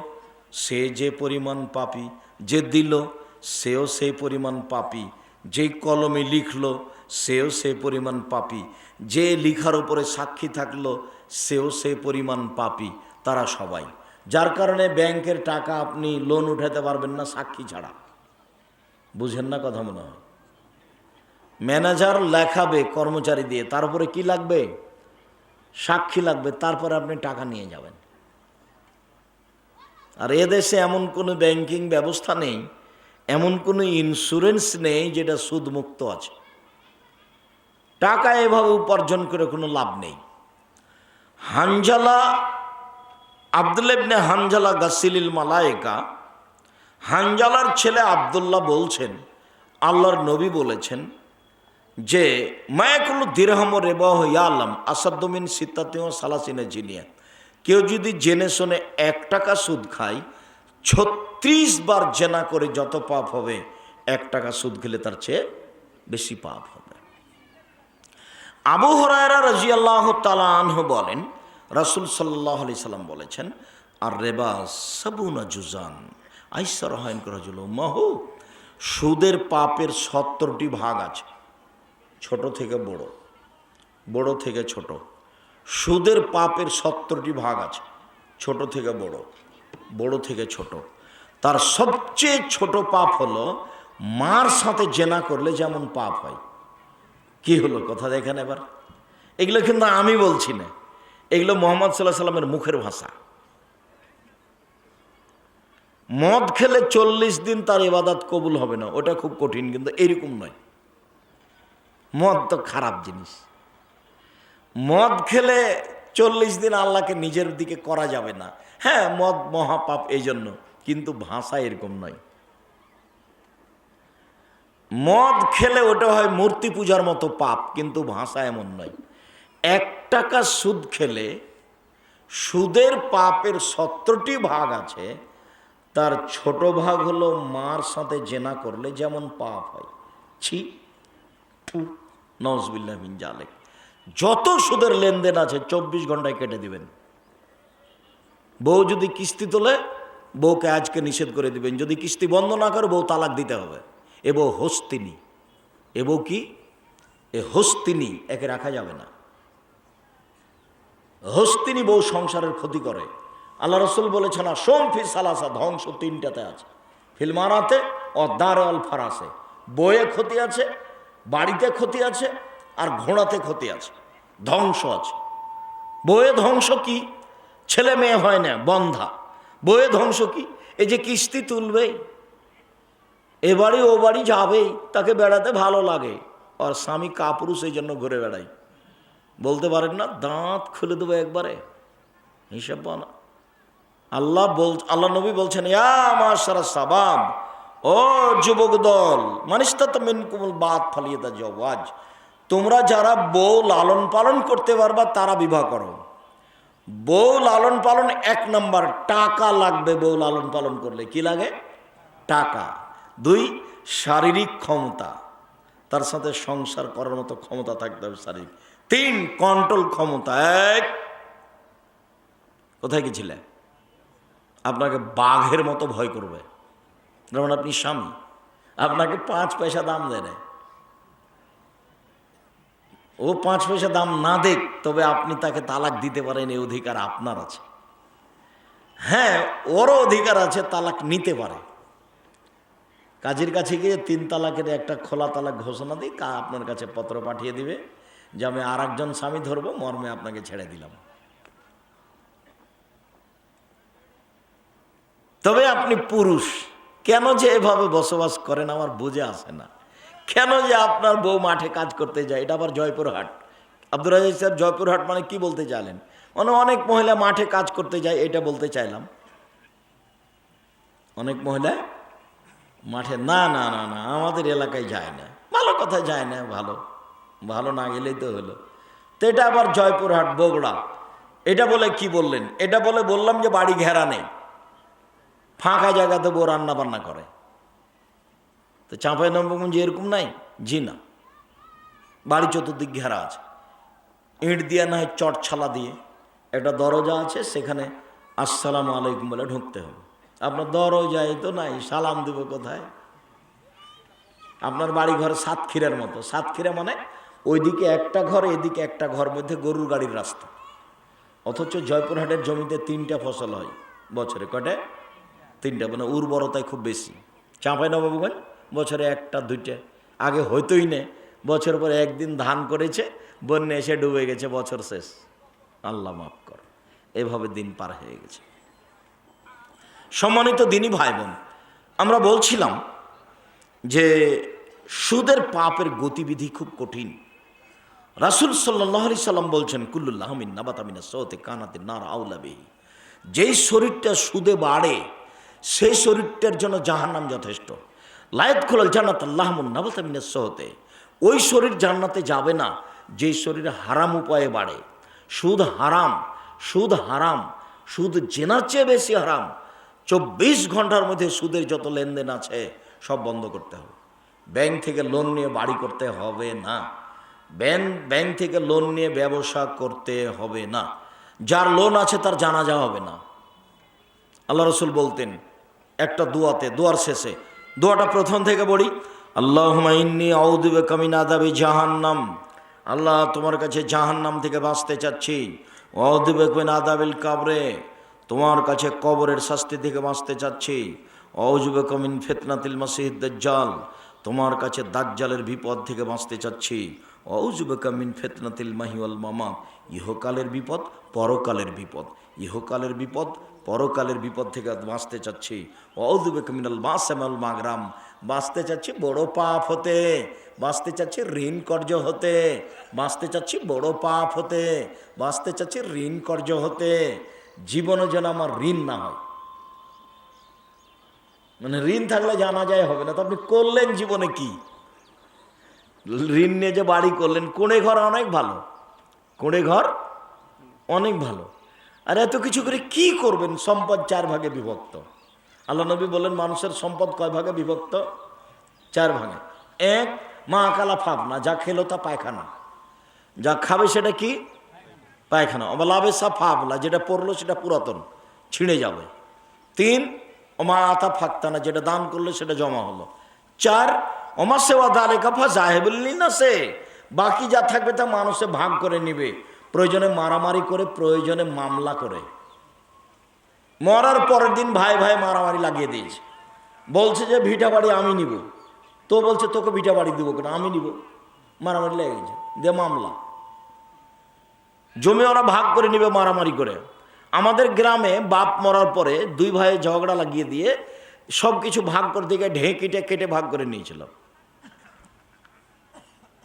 সে যে পরিমাণ পাপী, যে দিল সেও সেই পরিমাণ পাপী, যে কলমে লিখলো সেও সেই পরিমাণ পাপী, যে লিখার উপরে সাক্ষী থাকলো সেও সেই পরিমাণ পাপী। তারা সবাই। যার কারণে ব্যাংকের টাকা আপনি লোন উঠাতে পারবেন না সাক্ষী ছাড়া। বুঝেন না কথা মনে হয়? ম্যানেজার লেখাবে কর্মচারী দিয়ে, তার উপরে কি লাগবে? সাক্ষী লাগবে, তারপরে আপনি টাকা নিয়ে যাবেন। আর এদেশে এমন কোনো ব্যাংকিং ব্যবস্থা নেই, এমন কোনো ইন্স্যুরেন্স নেই যেটা সুদমুক্ত আছে। টাকা এভাবে উপার্জন করে কোনো লাভ নেই। হানজালা, আব্দুল্লাহ ইবনে হানজালা গাসিলিল মালায়েকা, হানজালার ছেলে আব্দুল্লাহ বলছেন, আল্লাহর নবী বলেছেন যে মায়াকুল দিরহাম রেবাহ ইয়ালাম আসাদ্দমিন সিত্তাতিও সালাসিনে জিনিয়া, কেউ যদি জেনে শুনে 1 টাকা সুদ খায়, 36 বার জেনা করে যত পাপ হবে, 1 টাকা সুদ খেলে তার চেয়ে বেশি পাপ হবে। আবু হুরায়রা রাদিয়াল্লাহু তাআলা আনহু বলেন, রাসূল সাল্লাল্লাহু আলাইহি সাল্লাম বলেছেন, আর রেবা সাবুনা জুজান আইসার হাইন রাজুল মাহু, সুদের পাপের 70টি ভাগ আছে, ছোট থেকে বড়, বড় থেকে ছোট। সুদের পাপের 70টি ভাগ আছে, ছোট থেকে বড়, বড় থেকে ছোট। তার সবচেয়ে ছোট পাপ হলো মার সাথে জেনা করলে যেমন পাপ হয়। কি হলো কথা দেখেন এবার? এগুলো কিন্তু আমি বলছি না, এগুলো মুহাম্মদ সাল্লাল্লাহু আলাইহি সাল্লামের মুখের ভাষা। মদ খেলে 40 দিন তার ইবাদত কবুল হবে না, ওটা খুব কঠিন, কিন্তু এরকম নয়। মদ তো খারাপ জিনিস। মদ খেলে 40 দিন আল্লাহকে নিজের দিকে করা যাবে না। হ্যাঁ, মদ মহাপাপ এই জন্য, কিন্তু ভাষা এরকম নয়। মদ খেলে ওটা হয় মূর্তি পূজার মতো পাপ, কিন্তু ভাষা এমন নয়। 1 টাকা সুদ খেলে সুদের পাপের 70টি ভাগ আছে, তার ছোট ভাগ হলো মার সাথে জেনা করলে যেমন পাপ হয়। ছি, নওজবিল্লাহ মিন জালিক। যত সুদের লেনদেন আছে 24 ঘন্টায় কেটে দিবেন। বউ যদি কিস্তি তোলে, বউকে আজকে নিষেধ করে দিবেন। যদি কিস্তি বন্ধ না করে, বউ তালাক দিতে হবে। এ বউ হস্তিনী, এ বউ কি? এ হস্তিনী, একে রাখা যাবে না। হস্তিনী বউ সংসারের ক্ষতি করে। আল্লাহ রাসূল বলেছেন, সোম ফি সালাসা, ধ্বংস 3টাতে আছে। ফিলমারাতে ও দারে অল ফারাসে, বইয়ে ক্ষতি আছে, বাড়িতে ক্ষতি আছে, আর ঘোড়াতে ক্ষতি আছে, ধ্বংস আছে। বইয়ে ধ্বংস কি? ছেলে মেয়ে হয় না, বন্ধা। বইয়ে ধ্বংস কি? এই যে কিস্তি তুলবেই, এ বাড়ি ও বাড়ি যাবেই, তাকে বেড়াতে ভালো লাগে, আর স্বামী কাপুরুষ, এই জন্য ঘুরে বেড়াই। বলতে পারেন না দাঁত খুলে দেবো একবারে, হিসাব বানা। আল্লাহ নবী বলছেন, ইয়া মাশারা সাবাব, ও যুবক দল, মানিস্তাতা মিনকুমুল বাত ফালিয়াতা জাওয়াজ, তোমরা যারা বউ লালন পালন করতে পারবা তারা বিবাহ করো। বউ লালন পালন 1 নম্বর, টাকা লাগবে। বউ লালন পালন করলে কি লাগে? টাকা। 2, শারীরিক ক্ষমতা, তার সাথে সংসার করার মতো ক্ষমতা থাকতে হবে শারীরিক। 3, কন্ট্রোল ক্ষমতা। 1, কোথায় গেছিলেন? আপনাকে বাঘের মতো ভয় করবে। যেমন আপনি স্বামী, আপনাকে 5 পয়সা দাম দেয় না, ও 5 পয়সা দাম না দেখ, তবে আপনি তাকে তালাক দিতে পারেন, এই অধিকার আপনার আছে। হ্যাঁ, ওরও অধিকার আছে, তালাক নিতে পারে। কাজীর কাছে গিয়ে 3 তালাকের একটা খোলা তালাক ঘোষণা দিই, আপনার কাছে পত্র পাঠিয়ে দিবে যে আমি আর একজন স্বামী ধরবো, মর্মে আপনাকে ছেড়ে দিলাম। তবে আপনি পুরুষ, কেন যে এভাবে বসবাস করেন আমার বুঝে আসে না। কেন যে আপনার বউ মাঠে কাজ করতে যায়? এটা আবার জয়পুরহাট। আব্দুর রাজ্জাক সাহেব, জয়পুরহাট মানে কি বলতে চাইলেন? মানে অনেক মহিলা মাঠে কাজ করতে যায়, এটা বলতে চাইলাম। অনেক মহিলা মাঠে, না না না না, আমাদের এলাকায় যায় না। ভালো কথা, যায় না, ভালো। ভালো না গেলেই তো হলো। তো এটা আবার জয়পুরহাট বগুড়া, এটা বলে কি বললেন? এটা বলে বললাম যে বাড়ি ঘেরা নেই, ফাঁকা জায়গাতে বউ রান্না বান্না করে। তো চাঁপাইনবাবগঞ্জ এরকম নাই? জি না, বাড়ি চতুর্দিক ঘেরা আছে, ইট দিয়ে না হয় চট ছালা দিয়ে একটা দরজা আছে, সেখানে আসসালামু আলাইকুম বলে ঢুকতে হবে। আপনার দরজাই তো নাই, সালাম দেব কোথায়? আপনার বাড়ি ঘর সাতক্ষীরার মতো। সাতক্ষীরা মানে ওইদিকে একটা ঘর, এদিকে একটা ঘর, মধ্যে গরুর গাড়ির রাস্তা। অথচ জয়পুরহাটের জমিতে 3টা ফসল হয় বছরে। কয়টা? 3টা, মানে উর্বরতায় খুব বেশি। চাঁপাইনবাবগঞ্জ বছরে 1টা 2টা, আগে হইতোই না। বছর পর একদিন ধান করেছে, বন্যা এসে ডুবে গেছে, বছর শেষ। আল্লাহ মাফ কর, এভাবে দিন পার হয়ে গেছে। সম্মানিত দিনী ভাই বোন, আমরা বলছিলাম যে সুদের পাপের গতিবিধি খুব কঠিন। রাসূল সাল্লাল্লাহু আলাইহি সাল্লাম বলছেন, কুল্লুল্লাহ মিন নাবাতা মিনাস সাওতি কানাতিন নার আউলা বিহি। যেই শরীরটা সুদে বাড়ে সেই শরীরটার জন্য জাহান্নাম যথেষ্ট। লায়াত খুলাল জান্নাত আল্লাহমুন নাবাতা মিনাস সাওতি। ওই শরীর জান্নাতে যাবে না যেই শরীর হারাম উপায়ে বাড়ে। সুদ হারাম, সুদ হারাম, সুদ জেনার চেয়ে বেশি হারাম। 24 ঘন্টার মধ্যে সুদের যত লেনদেন আছে সব বন্ধ করতে হবে। ব্যাংক থেকে লোন নিয়ে বাড়ি করতে হবে না, ব্যাংক থেকে লোন নিয়ে ব্যবসা করতে হবে না, যার লোন আছে তার জানাজা হবে না। আল্লাহ রসুল বলতেন একটা দোয়াতে, দোয়ার শেষে, দোয়াটা প্রথম থেকে পড়ি, আল্লাহুম্মা ইন্নী আউযু বিকা মিন আযাবি জাহান্নাম। আল্লাহ, তোমার কাছে জাহান্নাম থেকে বাঁচতে চাচ্ছি। ওয়া আউযু বিকা মিন আযাবিল কবরে, তোমার কাছে কবরের শাস্তি থেকে বাঁচতে চাচ্ছি। ওয়া আউযু বিকা মিন ফিতনাতিল মাসিহিদ দাজ্জাল, তোমার কাছে দাজ্জালের বিপদ থেকে বাঁচতে চাচ্ছি। ওয়া আউযু বিকা মিন ফিতনাতিল মাহি ওয়াল মামাত, ইহকালের বিপদ, পরকালের বিপদ, ইহকালের বিপদ, পরকালের বিপদ থেকে বাঁচতে চাচ্ছি। ওয়া আউযু বিকা মিনাল মাসি ওয়াল মাগরাম, বাঁচতে চাচ্ছি বড় পাপ হতে, বাঁচতে চাচ্ছি ঋণ কর্য হতে, বাঁচতে চাচ্ছি বড় পাপ হতে, বাঁচতে চাচ্ছি ঋণ কর্য হতে। জীবনে যেন আমার ঋণ না হয়। মানে ঋণ থাকলে জানা যায় হবে না, তো আপনি করলেন জীবনে কি? ঋণ নিয়ে যে বাড়ি করলেন, কোণে ঘর অনেক ভালো, কোণে ঘর অনেক ভালো, আর এত কিছু করে কি করবেন? সম্পদ 4 ভাগে বিভক্ত। আল্লাহ নবী বলেন মানুষের সম্পদ কয় ভাগে বিভক্ত? 4 ভাগে। 1, মা আকালা ফাবনা, যা খেলো তা পায়খানা, যা খাবে সেটা কি? পায়খানা। অবলাবেসা ফাবলা, যেটা পড়লো সেটা পুরাতন, ছিঁড়ে যাবে। 3, ওমা আতা ফাক্তানা, যেটা দান করলে সেটা জমা হলো। 4, ওমা সেওয়া দালে কাফা জাহেবুল্লি না, সে বাকি যা থাকবে তা মানুষে ভাগ করে নিবে, প্রয়োজনে মারামারি করে, প্রয়োজনে মামলা করে। মরার পরের দিন ভাই ভাই মারামারি লাগিয়ে দিয়েছে, বলছে যে ভিটা বাড়ি আমি নিব, তো বলছে তোকে ভিটা বাড়ি দিব কেন, আমি নিব, মারামারি লেগে গেছে, দে মামলা। জমি ওরা ভাগ করে নিবে মারামারি করে। আমাদের গ্রামে বাপ মরার পরে 2 ভাই ঝগড়া লাগিয়ে দিয়ে সব কিছু ভাগ করে দিকে ঢেঁকিটা কেটে ভাগ করে নিয়েছিল,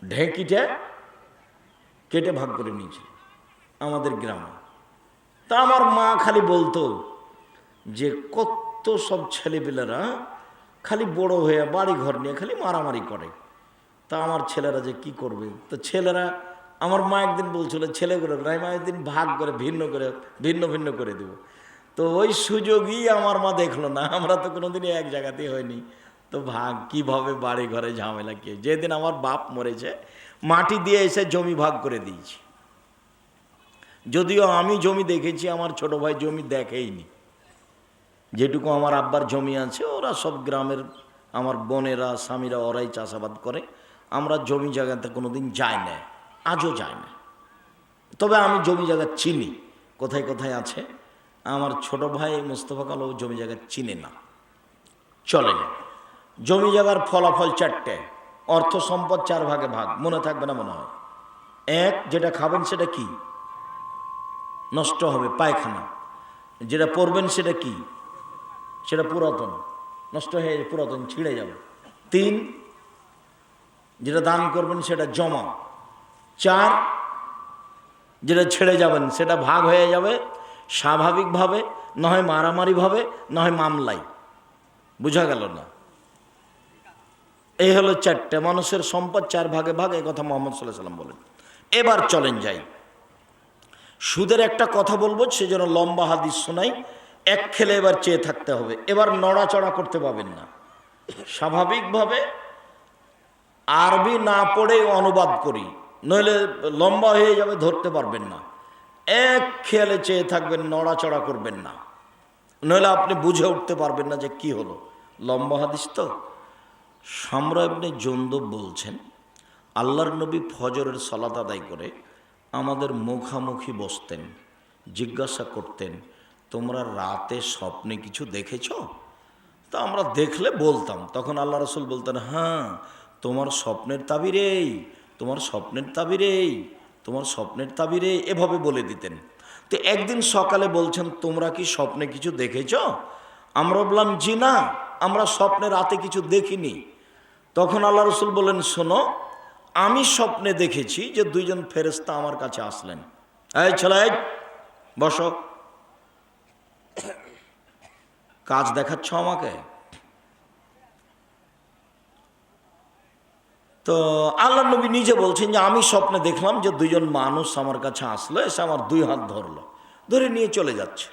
ঢেঁকিটা কেটে ভাগ করে নিয়েছিল আমাদের গ্রামে। তা আমার মা খালি বলতো যে কত সব ছেলেপেলেরা খালি বড় হয়ে বাড়ি ঘর নিয়ে খালি মারামারি করে, তা আমার ছেলেরা যে কি করবে? তো ছেলেরা, আমার মা একদিন বলছিল ছেলেগুলো মা একদিন ভাগ করে ভিন্ন ভিন্ন করে দেব। তো ওই সুযোগই আমার মা দেখলো না, আমরা তো কোনোদিনই এক জায়গাতেই হয়নি, তো ভাগ কিভাবে বাড়ি ঘরে ঝামেলা কে। যেদিন আমার বাপ মরেছে মাটি দিয়ে এসে জমি ভাগ করে দিয়েছি, যদিও আমি জমি দেখেছি, আমার ছোট ভাই জমি দেখেইনি। যেটুকু আমার আব্বার জমি আছে ওরা সব গ্রামের আমার বোনেরা স্বামীরা ওরাই চাষাবাদ করে, আমরা জমি জায়গাতে কোনোদিন যাই না, আজও যায় না। তবে আমি জমি জায়গা চিনি, কোথায় কোথায় আছে। আমার ছোট ভাই মোস্তফা কালো জমি জায়গা চিনে না, চলে না। জমি জায়গার ফলাফল 4টে, অর্থ সম্পদ 4 ভাগে ভাগ, মনে থাকবে না মনে হয়। 1, যেটা খাবেন সেটা কি? নষ্ট হবে, পায়খানা। যেটা পরবেন সেটা কি? সেটা পুরাতন, নষ্ট হয়ে পুরাতন ছিঁড়ে যাবে। 3, যেটা দান করবেন সেটা জমা। 4, যেটা ছেড়ে যাবেন সেটা ভাগ হয়ে যাবে স্বাভাবিকভাবে, নয় মারামারিভাবে, নয় মামলায়। বোঝা গেল না? এই হলো চারটে, মানুষের সম্পদ 4 ভাগে ভাগ, এই কথা মোহাম্মদ সাল্লাল্লাহু আলাইহি সাল্লাম বলেন। এবার চলেন যাই, সুদের একটা কথা বলবো, সেজন্য লম্বা হাদিস শোনাই। এক খেলে এবার চেয়ে থাকতে হবে, এবার নড়াচড়া করতে পারবেন না। স্বাভাবিকভাবে আরবি না পড়ে অনুবাদ করি, নইলে লম্বা হয়ে যাবে, ধরতে পারবেন না। এক খেয়ালে চেয়ে থাকবেন, নড়াচড়া করবেন না, নইলে আপনি বুঝে উঠতে পারবেন না যে কি হলো। লম্বা হাদিস তো। সামরা ইবনে জুনদুব বলছেন, আল্লাহর নবী ফজরের সালাত আদায় করে আমাদের মুখামুখি বসতেন, জিজ্ঞাসা করতেন, তোমরা রাতে স্বপ্নে কিছু দেখেছ? তা আমরা দেখলে বলতাম, তখন আল্লাহ রসুল বলতেন, হ্যাঁ তোমার স্বপ্নের তাবির এই, তোমার স্বপ্নের তাবির এই, তোমার স্বপ্নের তাবির এই, এভাবে বলে দিতেন। তো একদিন সকালে বলছেন, তোমরা কি স্বপ্নে কিছু দেখেছ? আমরা বললাম, জি না, আমরা স্বপ্নে রাতে কিছু দেখিনি। তখন আল্লাহ রসুল বললেন, শোনো, আমি স্বপ্নে দেখেছি যে 2 জন ফেরেশতা আমার কাছে আসলেন। এই ছেলে, বসো, কাজ দেখাচ্ছ আমাকে? তো আল্লাহ নবী নিজে বলছেন যে আমি স্বপ্নে দেখলাম যে 2 জন মানুষ আমার কাছে আসলো, এসে আমার 2 হাত ধরলো, ধরে নিয়ে চলে যাচ্ছে।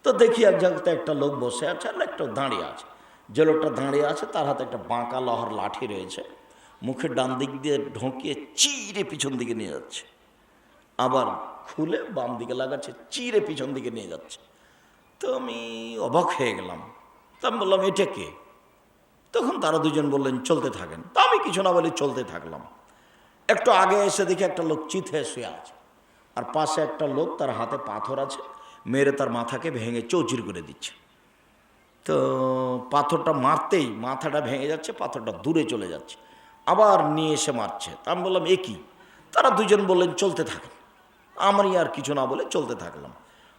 তো দেখি এক জায়গাতে একটা লোক বসে আছে আর একটা দাঁড়িয়ে আছে। যে লোকটা দাঁড়িয়ে আছে তার হাতে একটা বাঁকা লোহার লাঠি রয়েছে, মুখের ডান দিক দিয়ে ঢোকিয়ে চিরে পিছন দিকে নিয়ে যাচ্ছে, আবার খুলে বাম দিকে লাগাচ্ছে, চিরে পিছন দিকে নিয়ে যাচ্ছে। তো আমি অবাক হয়ে গেলাম। তা আমি বললাম, এটা কে? তখন তারা 2 জন বললেন, চলতে থাকেন। তা আমি কিছু না বলে চলতে থাকলাম। একটু আগে এসে দেখি একটা লোক চিত হয়ে শুয়ে আছে, আর পাশে একটা লোক, তার হাতে পাথর আছে, মেরে তার মাথাকে ভেঙে চৌচির করে দিচ্ছে। তো পাথরটা মারতেই মাথাটা ভেঙে যাচ্ছে, পাথরটা দূরে চলে যাচ্ছে, আবার নিয়ে এসে মারছে। তা আমি বললাম, এ কি? তারা 2 জন বললেন, চলতে থাকেন। আমি আর কিছু না বলে চলতে থাকলাম।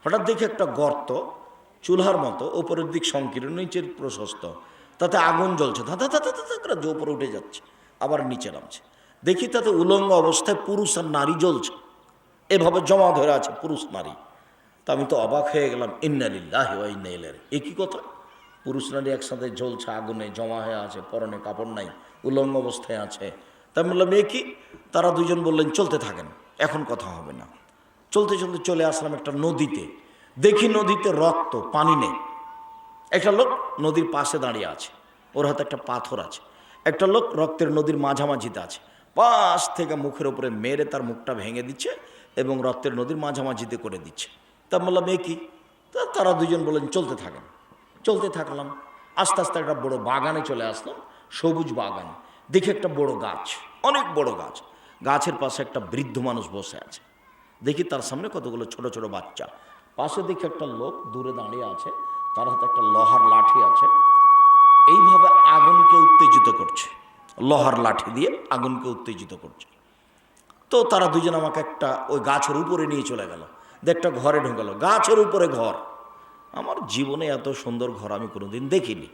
হঠাৎ দেখি একটা গর্ত, চুলহার মতো, ওপরের দিক সংকীর্ণ, নিচের প্রশস্ত, তাতে আগুন জ্বলছে, ধাঁধা ধাঁধা ধাঁধা করে যে ওপরে উঠে যাচ্ছে, আবার নিচে নামছে। দেখি তাতে উলঙ্গ অবস্থায় পুরুষ আর নারী জ্বলছে, এভাবে জমা ধরে আছে পুরুষ নারী। তা আমি তো অবাক হয়ে গেলাম, ইন্না লিল্লাহি ওয়া ইন্না ইলাইহি রাজিউন। এ কি কথা? পুরুষ নারী একসাথে জ্বলছে, আগুনে জমা হয়ে আছে, পরনে কাপড় নাই, উলঙ্গ অবস্থায় আছে। তাই বললাম, এ কি? তারা 2 জন বললেন, চলতে থাকেন, এখন কথা হবে না। চলতে চলতে চলে আসলাম একটা নদীতে। দেখি নদীতে রক্ত, পানি নেই। একটা লোক নদীর পাশে দাঁড়িয়ে আছে, ওর হাতে একটা পাথর আছে। একটা লোক রক্তের নদীর মাঝামাঝিতে আছে, পাশ থেকে মুখের উপরে মেরে তার মুখটা ভেঙে দিচ্ছে এবং রক্তের নদীর মাঝামাঝিতে করে দিচ্ছে। তা বললাম, এ কি? তারা 2 জন বললেন, চলতে থাকেন। চলতে থাকলাম, আস্তে আস্তে একটা বড় বাগানে চলে আসলাম, সবুজ বাগান। দেখি একটা বড় গাছ, অনেক বড় গাছ, গাছের পাশে একটা বৃদ্ধ মানুষ বসে আছে। দেখি তার সামনে কতগুলো ছোট ছোট বাচ্চা। পাশে দেখি একটা লোক দূরে দাঁড়িয়ে আছে, তার হাতে একটা লোহার লাঠি আছে, এইভাবে আগুনকে উত্তেজিত করছে, লোহার লাঠি দিয়ে আগুনকে উত্তেজিত করছে। তো তারা 2 জন আমাকে একটা ওই গাছের উপরে নিয়ে চলে গেল, একটা ঘরে ঢোকালো, গাছের উপরে ঘর। আমার জীবনে এত সুন্দর ঘর আমি কোনোদিন দেখিনি।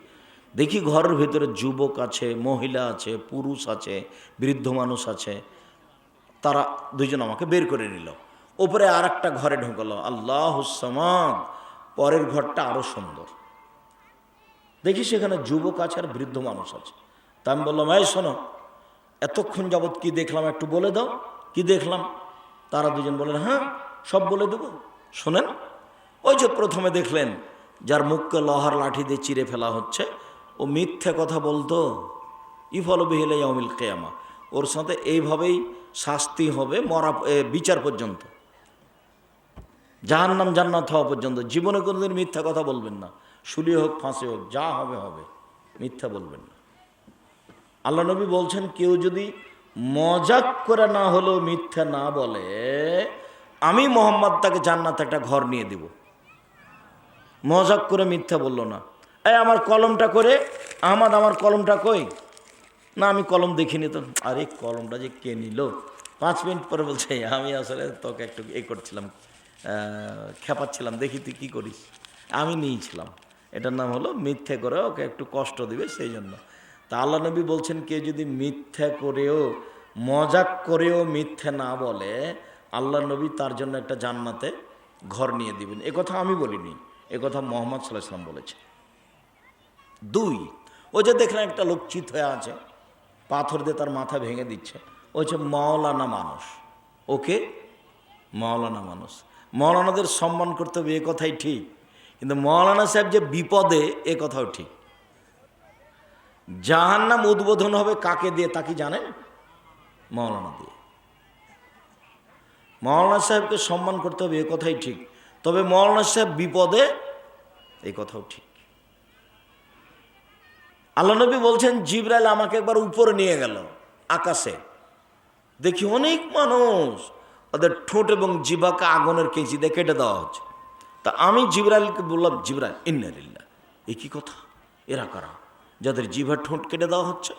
দেখি ঘরের ভিতরে যুবক আছে, মহিলা আছে, পুরুষ আছে, বৃদ্ধ মানুষ আছে। তারা 2 জন আমাকে বের করে নিল, ওপরে আর একটা ঘরে ঢোকালো, আল্লাহুস সামাদ, পরের ঘরটা আরও সুন্দর। দেখি সেখানে যুবক আছে আর বৃদ্ধ মানুষ আছে। তা আমি বললাম, এই শোনো, এতক্ষণ যাবৎ কি দেখলাম একটু বলে দাও, কি দেখলাম? তারা 2 জন বললেন, হ্যাঁ সব বলে দেবো। শোনেন, ওই যে প্রথমে দেখলেন যার মুখকে লোহার লাঠি দিয়ে চিরে ফেলা হচ্ছে, ও মিথ্যে কথা বলতো, ইফল বিহিল ইয়াউমিল কিয়ামা, ওর সাথে এইভাবেই শাস্তি হবে মরা বিচার পর্যন্ত, জাহান্নাম জান্নাত হওয়া পর্যন্ত। জীবনে কোনোদিন মিথ্যা কথা বলবেন না, শুলি হোক ফাঁসি হোক, যা হবে হবে, মিথ্যা বলবেন না। আল্লাহ নবী বলছেন, কেউ যদি মজাক করে না হলেও মিথ্যা না বলে, আমি মোহাম্মদ তাকে জান্নাতে একটা ঘর নিয়ে দেব। মজাক করে মিথ্যা বললো না। এই আমার কলমটা করে, আহমদ আমার কলমটা কই? না আমি কলম দেখিনি তো। আরে কলমটা যে কে নিল? 5 মিনিট পরে বলছে, আমি আসলে তোকে একটু করছিলাম, খেপাচ্ছিলাম, দেখি তুই কী করিস, আমি নিয়েছিলাম। এটার নাম হলো মিথ্যে করে ওকে একটু কষ্ট দিবে, সেই জন্য। তা আল্লাহ নবী বলছেন, কেউ যদি মিথ্যা করেও, মজাক করেও মিথ্যে না বলে, আল্লাহ নবী তার জন্য একটা জান্নাতে ঘর নিয়ে দিবেন। এ কথা আমি বলিনি, এ কথা মুহাম্মদ সাল্লাল্লাহু আলাইহি ওয়াসাল্লাম বলেছে। 2, ওই যে দেখলেন একটা লোক চিত হয়ে আছে, পাথর দিয়ে তার মাথা ভেঙে দিচ্ছে। ও হচ্ছে মাওলানা মানুষ। ওকে মাওলানা মানুষ। মাওলানাদের সম্মান করতে হবে, এ কথাই ঠিক, কিন্তু মাওলানা সাহেব যে বিপদে, এ কথাও ঠিক। জাহান্নাম উদ্বোধন হবে কাকে দিয়ে তা কি জানেন? মাওলানা দিয়ে। মাওলানা সাহেবকে সম্মান করতে হবে, এ কথাই ঠিক, তবে মাওলানা সাহেব বিপদে, এই কথাও ঠিক। আল্লাহ নবী বলছেন জিবরাইল আমাকে একবার উপরে নিয়ে গেল আকাশে, দেখি অনেক মানুষ ওদের ঠোঁট এবং জিভাকে আগুনের কেঁচি দিয়ে কেটে দেওয়া হচ্ছে। তা আমি জিবরাইলকে বললাম, জিবরাইল ইন্না লিল্লাহ, এ কি কথা, এরা কারা যাদের জিভার ঠোঁট কেটে দেওয়া হচ্ছে?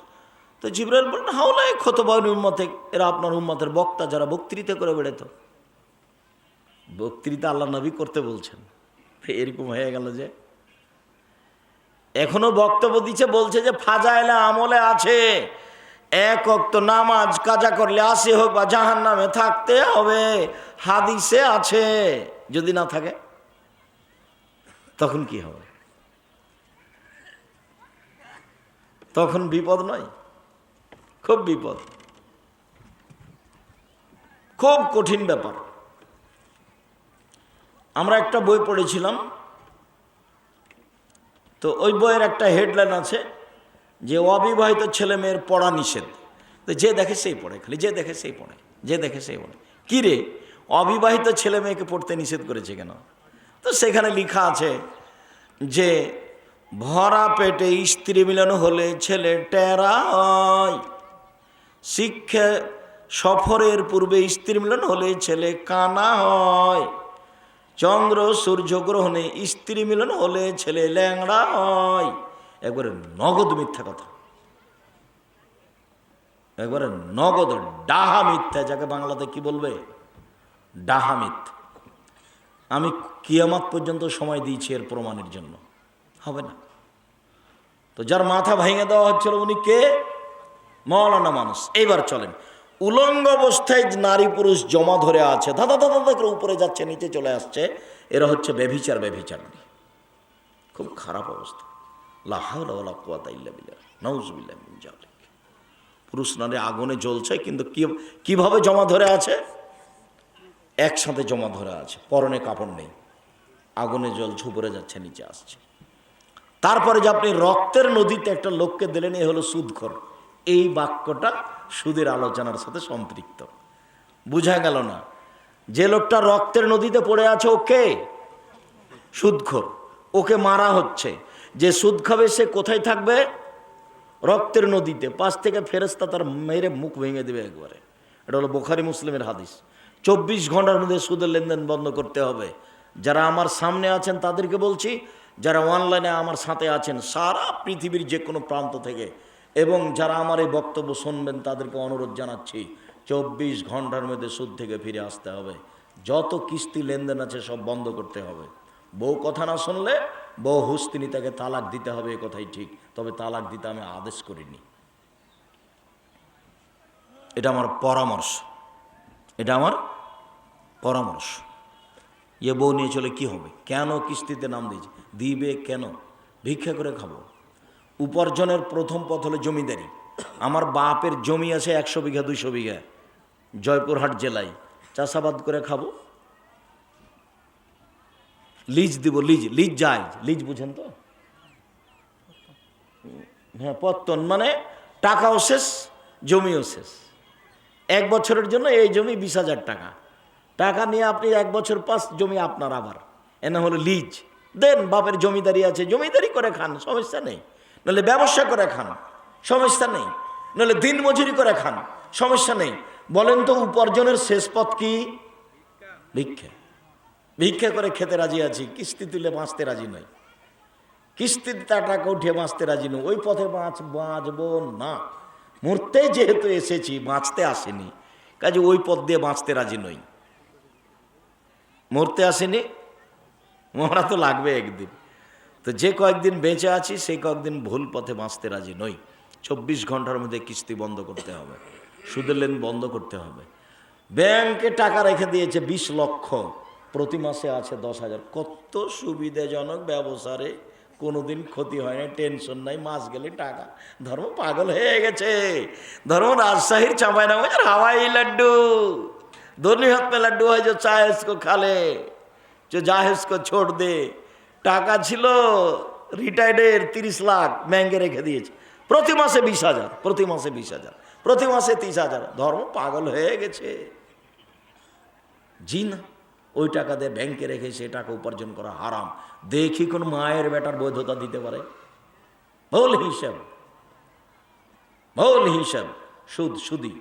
তো জিবরাইল বললেন হাওলাই খতবাউল উম্মতে, এরা আপনার উম্মতের বক্তা, যারা বক্তৃতা করে বেড়াতো। বক্তৃতা আল্লাহ নবী করতে বলছেন, এরকম হয়ে গেল যে এখনো বক্তব্য দিচ্ছে, বলছে যে ফাজাইলে আমলে আছে, এক ওয়াক্ত নামাজ কাজা করলে আসে হোক বা জাহান্নামে থাকতে হবে, হাদিসে আছে। যদি না থাকে তখন কি হবে? তখন বিপদ নয়? খুব বিপদ, খুব কঠিন ব্যাপার। আমরা একটা বই পড়েছিলাম, তো ওই বইয়ের একটা হেডলাইন আছে যে অবিবাহিত ছেলে মেয়ের পড়া নিষেধ। তো যে দেখে সেই পড়ে, খালি যে দেখে সেই পড়ে, যে দেখে সেই পড়ে। কী রে, অবিবাহিত ছেলে মেয়েকে পড়তে নিষেধ করেছে কেন? তো সেখানে লেখা আছে যে ভরা পেটে স্ত্রী মিলন হলে ছেলে টেরা হয়, শিক্ষা সফরের পূর্বে স্ত্রী মিলন হলে ছেলে কানা হয়, চন্দ্র সূর্যগ্রহণে স্ত্রী মিলন হলে ছেলে ল্যাংড়া হয়। একবারে নগদ মিথ্যা কথা, একবারে নগদ ডাহা মিথ্যা, যাকে বাংলাতে কি বলবে, ডাহা মিথ্যা। আমি কিয়ামত পর্যন্ত সময় দিয়েছি এর প্রমাণের জন্য, হবে না। তো যার মাথা ভেঙে দেওয়া হচ্ছিল উনি কে? মাওলানা মানুষ। এইবার চলেন, উলঙ্গ অবস্থায় নারী পুরুষ জমা ধরে আছে, ধাঁধা ধাঁধা করে উপরে যাচ্ছে, নিচে চলে আসছে, এরা হচ্ছে ব্যভিচার, ব্যভিচার খুব খারাপ অবস্থা। লা হাওলা ওয়ালা কুওয়াতা ইল্লা বিল্লাহ, নাউযুবিল্লাহি মিন যালিক। পুরুষ নারী আগুনে জ্বলছে, কিন্তু কিভাবে জমা ধরে আছে? একসাথে জমা ধরে আছে, পরনে কাপড় নেই, আগুনে জ্বলছে, উপরে যাচ্ছে, নিচে আসছে। তারপরে যে আপনি রক্তের নদীতে একটা লোককে দিলেন, এ হলো সুদখোর। এই বাক্যটা সুদের আলোচনার সাথে সম্পৃক্ত। বুঝা গেল না? যে লোকটা রক্তের নদীতে পড়ে আছে ওকে সুদখোর, ওকে মারা হচ্ছে। যে সুদ খাবে সে কোথায় থাকবে? রক্তের নদীতে। পাশ থেকে ফেরেশতা তার মেরে মুখ ভেঙে দেবে একবারে। এটা হলো বুখারী মুসলিমের হাদিস। 24 ঘন্টার মধ্যে সুদের লেনদেন বন্ধ করতে হবে। যারা আমার সামনে আছেন তাদেরকে বলছি, যারা অনলাইনে আমার সাথে আছেন সারা পৃথিবীর যে কোনো প্রান্ত থেকে, এবং যারা আমার এই বক্তব্য শুনবেন তাদেরকে অনুরোধ জানাচ্ছি, 24 ঘন্টার মধ্যে সুদ থেকে ফিরে আসতে হবে। যত কিস্তি লেনদেন আছে সব বন্ধ করতে হবে। বউ কথা না শুনলে বউ হুস্তিনি, তাকে তালাক দিতে হবে, এ কথাই ঠিক, তবে তালাক দিতে আমি আদেশ করিনি। এটা আমার পরামর্শ, এটা আমার পরামর্শ। এ বউ নিয়ে চলে কি হবে? কেন কিস্তিতে নাম দিয়েছে? দিবে কেন? ভিক্ষা করে খাবো। উপার্জনের প্রথম পথ হলো জমিদারি। আমার বাপের জমি আছে 100 বিঘা 200 বিঘা জয়পুরহাট জেলায়, চাষাবাদ করে খাবো। লিজ দিব, লিজ, লিজ যায়, লিজ বুঝেন তো? হ্যাঁ, পত্তন মানে টাকাও শেষ, জমিও শেষ। 1 বছরের জন্য এই জমি 20,000 টাকা, টাকা নিয়ে আপনি 1 বছর পাস, জমি আপনার আবার, এনে হলো লিজ। দেন, বাপের জমিদারি আছে, জমিদারি করে খান, সমস্যা নেই। নাহলে ব্যবসা করে খান, সমস্যা নেই। নাহলে দিন মজুরি করে খান, সমস্যা নেই। বলেন তো উপার্জনের শেষ পথ কি? ভিক্ষা। ভিক্ষা করে খেতে রাজি আছি, কিস্তি তুলে বাঁচতে রাজি নই। কিস্তিতে টাকা উঠে বাঁচতে রাজি নই, ওই পথে বাঁচবো না। মরতে যেহেতু এসেছি, বাঁচতে আসেনি, কাজে ওই পথ দিয়ে বাঁচতে রাজি নই। মরতে আসেনি, মরা তো লাগবে একদিন। তো যে কয়েকদিন বেঁচে আছি সেই কয়েকদিন ভুল পথে বাঁচতে রাজি নই। 24 ঘন্টার মধ্যে কিস্তি বন্ধ করতে হবে, সুদের লেন বন্ধ করতে হবে। ব্যাংকে টাকা রেখে দিয়েছে 20 লক্ষ, প্রতি মাসে আছে 10,000। কত সুবিধাজনক ব্যবসা রে, কোনোদিন ক্ষতি হয় না, টেনশন নাই, মাস গেলে টাকা। ধর্ম পাগল হয়ে গেছে। ধর্ম রাজশাহীর চাঁপাইনবাবগঞ্জের হাওয়াই লাড্ডু, दोनों हाथ में लड्डू है, जो चाहे उसको खा ले, जो चाहे उसको छोड़ दे। টাকা ছিল রিটায়ার্ডের 30 লাখ ব্যাংকে রেখে দিয়েছে, প্রতি মাসে 20,000, প্রতি মাসে 20,000, প্রতি মাসে 30,000। ধর্ম পাগল হয়ে গেছে। জি না, ওই টাকা দিয়ে ব্যাংকে রেখে সে টাকা উপার্জন করা হারাম। দেখি কোন মায়ের বেটার বৈধতা দিতে পারে? ভুল হিসাব, ভুল হিসাব, সুদ, সুদি।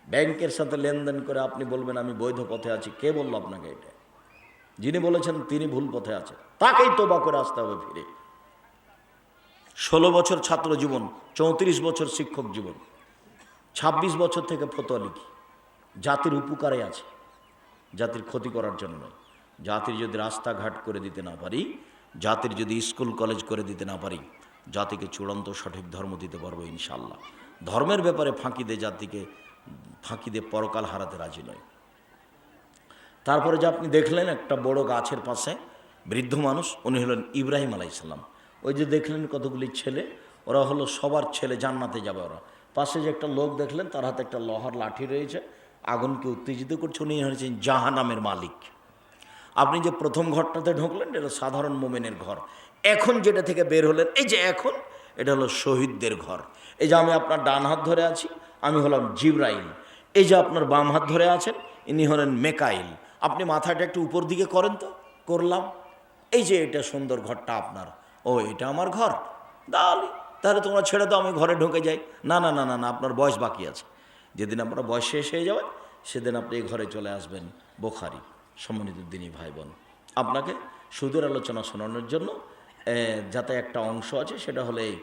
ব্যাংকের সাথে লেনদেন করে আপনি বলবেন আমি বৈধ পথে আছি। কে বলল আপনাকে এটা? যিনি বলেছেন তিনি ভুল পথে আছেন, তাকেই তোবা করে আসতে হবে ফিরে। 16 বছর ছাত্র জীবন, 34 বছর শিক্ষক জীবন, 26 বছর থেকে ফতোয়া লিখি। জাতির উপকারে আছে, জাতির ক্ষতি করার জন্য নয়। জাতির যদি রাস্তাঘাট করে দিতে না পারি, জাতির যদি স্কুল কলেজ করে দিতে না পারি, জাতিকে চূড়ান্ত সঠিক ধর্ম দিতে পারবো ইনশাআল্লাহ। ধর্মের ব্যাপারে ফাঁকি দিয়ে জাতিকে, ফাঁকি দিয়ে পরকাল হারাতে রাজি নয়। তারপরে যে আপনি দেখলেন একটা বড় গাছের পাশে বৃদ্ধ মানুষ, উনি হলেন ইব্রাহিম আলাইসাল্লাম। ওই যে দেখলেন কতগুলি ছেলে, ওরা হলো সবার ছেলে, জান্নাতে যাবে ওরা। পাশে যে একটা লোক দেখলেন, তার হাতে একটা লোহার লাঠি রয়েছে, আগুনকে উত্তেজিত করছে, উনি হচ্ছেন জাহান্নামের মালিক। আপনি যে প্রথম ঘরটাতে ঢুকলেন, এটা সাধারণ মোমেনের ঘর। এখন যেটা থেকে বের হলেন, এই যে এখন, এটা হলো শহীদদের ঘর। এই যে আমি আপনার ডান হাত ধরে আছি, আমি হলাম জিবরাইল। এই যে আপনার বাম হাত ধরে আছেন, ইনি হলেন মেকাইল। আপনি মাথাটা একটু উপর দিকে করেন তো। করলাম। এই যে এটা সুন্দর ঘরটা আপনার। ও, এটা আমার ঘর। তাহলে তোমরা ছেড়ে দাও, আমি ঘরে ঢুকে যাই। না না না না না, আপনার বয়স বাকি আছে। যেদিন আপনার বয়স শেষ হয়ে যাবে, সেদিন আপনি এই ঘরে চলে আসবেন। বুখারী। সম্মানিত দিনী ভাই বোন, আপনাকে সুদের আলোচনা শোনানোর জন্য যাতে একটা অংশ আছে, সেটা হলে এই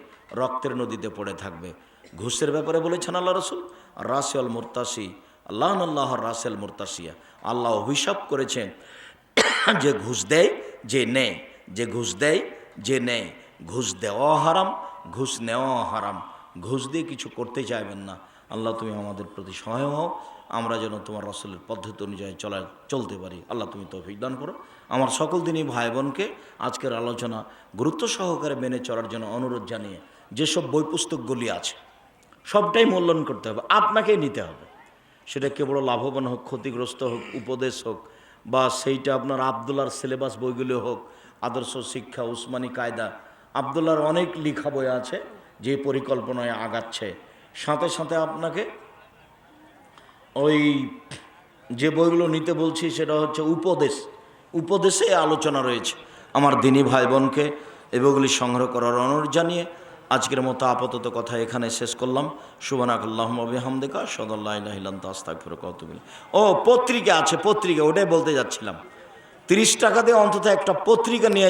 রক্তের নদীতে পড়ে থাকবে। ঘুষের ব্যাপারে বলেছেন আল্লাহ রসুল, রাসেল মুরতাসি আল্লাহ আল্লাহ রাসেল মুরতাসিয়া। আল্লাহ অভিশাপ করেছেন যে ঘুষ দেয়, যে নেয়, যে ঘুষ দেয়, যে নেয়। ঘুষ দেওয়া হারাম, ঘুষ নেওয়া হারাম। ঘুষ দিয়ে কিছু করতে চাইবেন না। আল্লাহ তুমি আমাদের প্রতি সহায় হও, আমরা যেন তোমার রাসূলের পদ্ধতি অনুযায়ী চলতে পারি। আল্লাহ তুমি তৌফিক দান করো। আমার সকল দিনই ভাই বোনকে আজকের আলোচনা গুরুত্ব সহকারে মেনে চলার জন্য অনুরোধ জানিয়ে, যেসব বই পুস্তকগুলি আছে সবটাই মূল্যায়ন করতে হবে, আপনাকেই নিতে হবে। সেটা কেবল লাভবান হোক, ক্ষতিগ্রস্ত হোক, উপদেশ হোক, বা সেইটা আপনার আবদুল্লাহর সিলেবাস বইগুলো হোক, আদর্শ শিক্ষা, উসমানী কায়দা। আবদুল্লাহর অনেক লেখা বই আছে যে পরিকল্পনায় আগাচ্ছে। সাথে সাথে আপনাকে ওই যে বইগুলো নিতে বলছি সেটা হচ্ছে উপদেশ। উপদেশে আলোচনা রয়েছে। আমার দিনী ভাই বোনকে এই বইগুলি সংগ্রহ করার অনুরোধ জানিয়ে আজকের মতো আপাতত কথা এখানে শেষ করলাম। সুবহানাকাল্লাহুম্মা ওয়া বিহামদিকা আশহাদু আল্লা ইলাহা ইল্লা আনতা আস্তাগফিরুকা ওয়া আতুবু ইলাইক। ও, পত্রিকা আছে, পত্রিকা, ওটাই বলতে যাচ্ছিলাম। 30 টাকা দিয়ে অন্তত একটা পত্রিকা নিয়ে